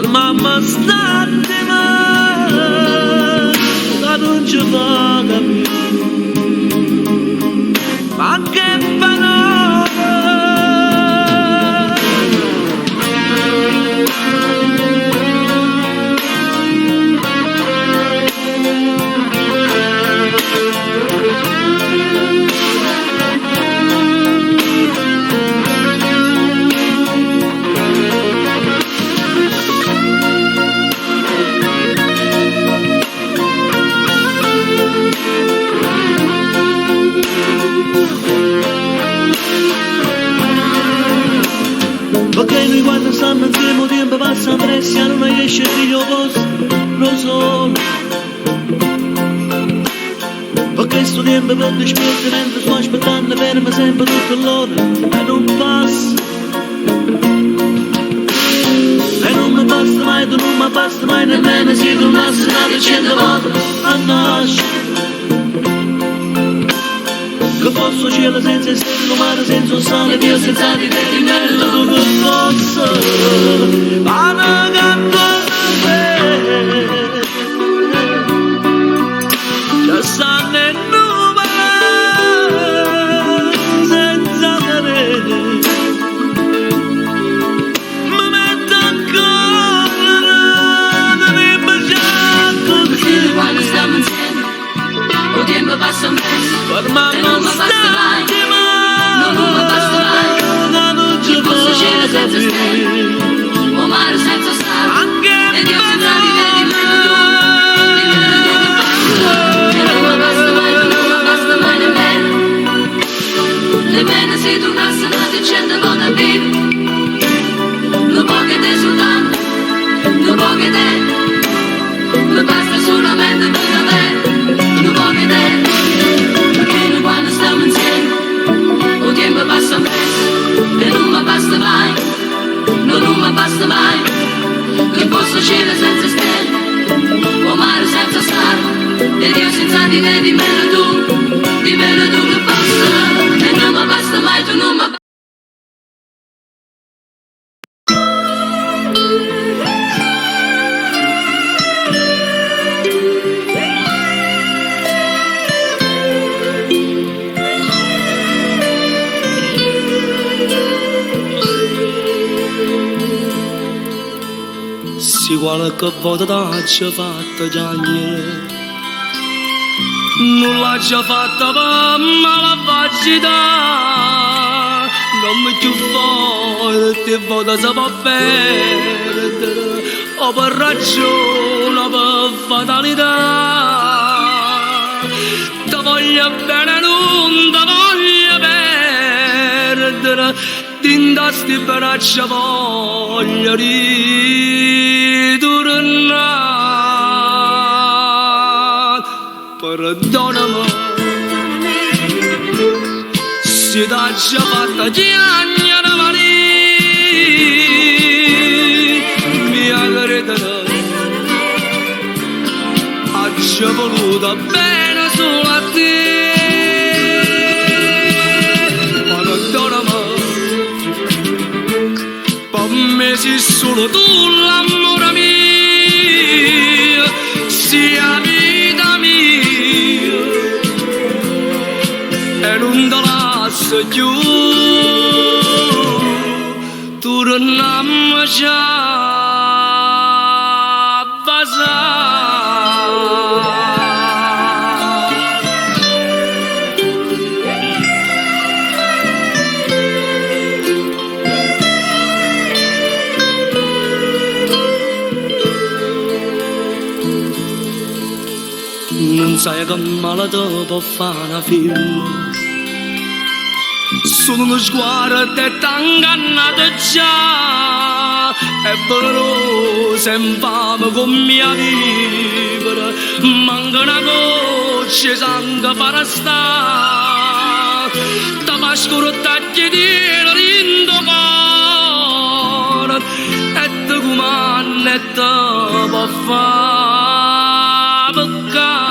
Mamma state ma non ci va più, ma che parole. Perché noi quando stiamo insieme il tempo passa presso e non riesce il figlio vostro, lo so. Perché sto tempo per dispiace mentre sto aspettando fermo sempre tutto l'ora e non passa. E non mi basta mai, tu non mi basta mai nemmeno se tornassi da 100 volte a nascere. Che fosse cielo senza stelle, mare senza sale, Dio senza di te, di bello tu che fosse. Pane canto a me, ci stanno in nuvole senza cadere. Mi metto a correre, non mi baciare così. Quando stiamo insieme, il tempo passa un mese. Per mamma stai non mi basta mai, che posso cielo senza stelle, o mare senza sale, e Dio senza di te, di meno tu che passa. E non mi basta mai, tu non mi basta mai nemmeno se tornassi da 100 volte a vivere. Non può che te soltanto, non può che te, mi basta solamente per te, non può che te. Quando stiamo insieme, il tempo passa presto e non mi basta mai, non mi basta mai, che posso cielo senza stelle, o mare senza sale, e Dio senza di te, di meno tu che posso, e non mi basta mai, tu non mi basta. Si qualche volta t'ha fatta giagliere, non l'ha già fatta per malvagità, non mi più forte volta si può perdere, o per ragione o per fatalità. voglio bene, non ti voglio perdere, dinda sti braccia voglio ritornare. Perdonami se t'ha già fatta chiagnare mia credere, ha già voluto bene solo a te. Perdonami, per me sei solo tu l'amore mio, sia vita mia, e non te lascio più, tornammo già a non sai che male ti può fare una firma, sono uno sguardo e t'ha ingannato già, è doloroso e infame come mia vivere, manca una goccia di sangue per stare, ti fa scurtare chiedere in tuo cuore, e ti comanda e ti può fare peccare.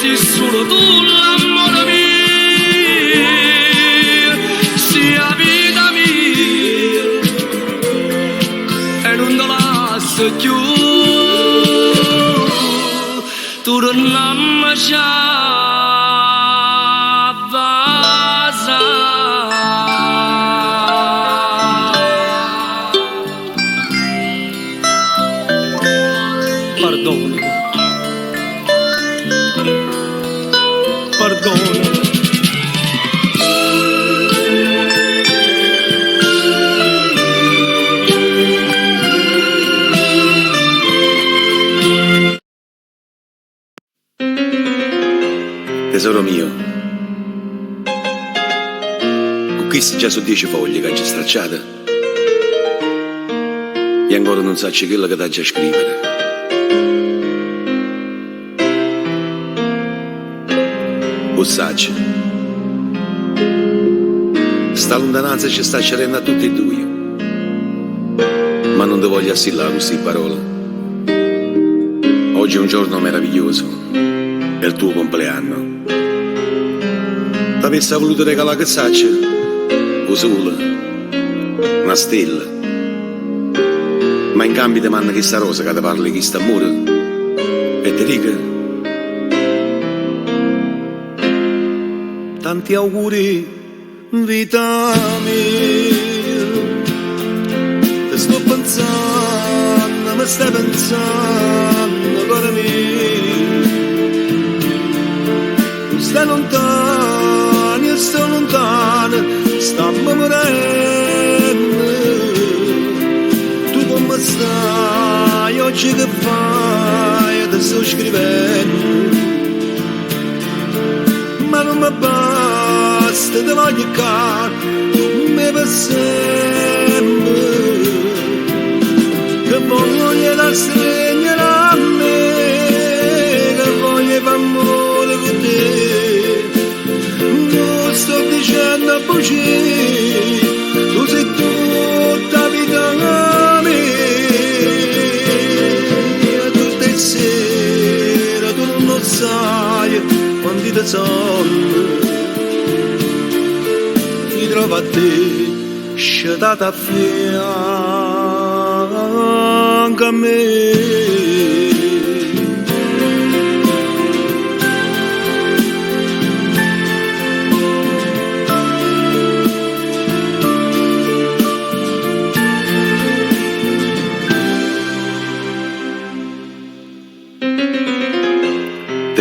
Sei solo tu l'amore mio, sia vita mia, e non te lascio più, tornammo già a casa. Perdonami. Perdono. Tesoro mio, con questi già sono 10 foglie che hai già stracciate e ancora non sai quello che ti ha già scrivere. Saggio, sta lontananza ci sta cerendo a tutti e due, ma non ti voglio assillare queste parole. Oggi è un giorno meraviglioso, è il tuo compleanno. Ti avessi voluto regalare che saccia, un sole, una stella, ma in cambio ti manda questa rosa che ti parla di questo amore e ti dico tanti auguri, vita mia. Ti sto pensando, mi stai pensando, cuore mio. Stai lontano, io sto lontano, stiamo morendo. Tu come stai, oggi che fai, io ti sto scrivendo. Ma non mi basta, ti voglio caro, mi per sempre, che voglio dar segno a me, che voglio fare amore con te, non sto dicendo a bugie, tu sei tutta vita a me, tu stai sera, tu non sai quanti te sono, mi trovo a te, sciatata a fianco a me.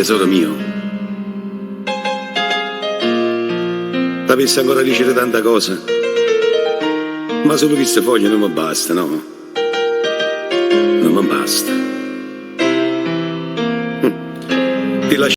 Tesoro mio, t'avessi ancora dicere tanta cosa, ma solo queste foglie non mi basta, no? Non mi basta. Ti lascio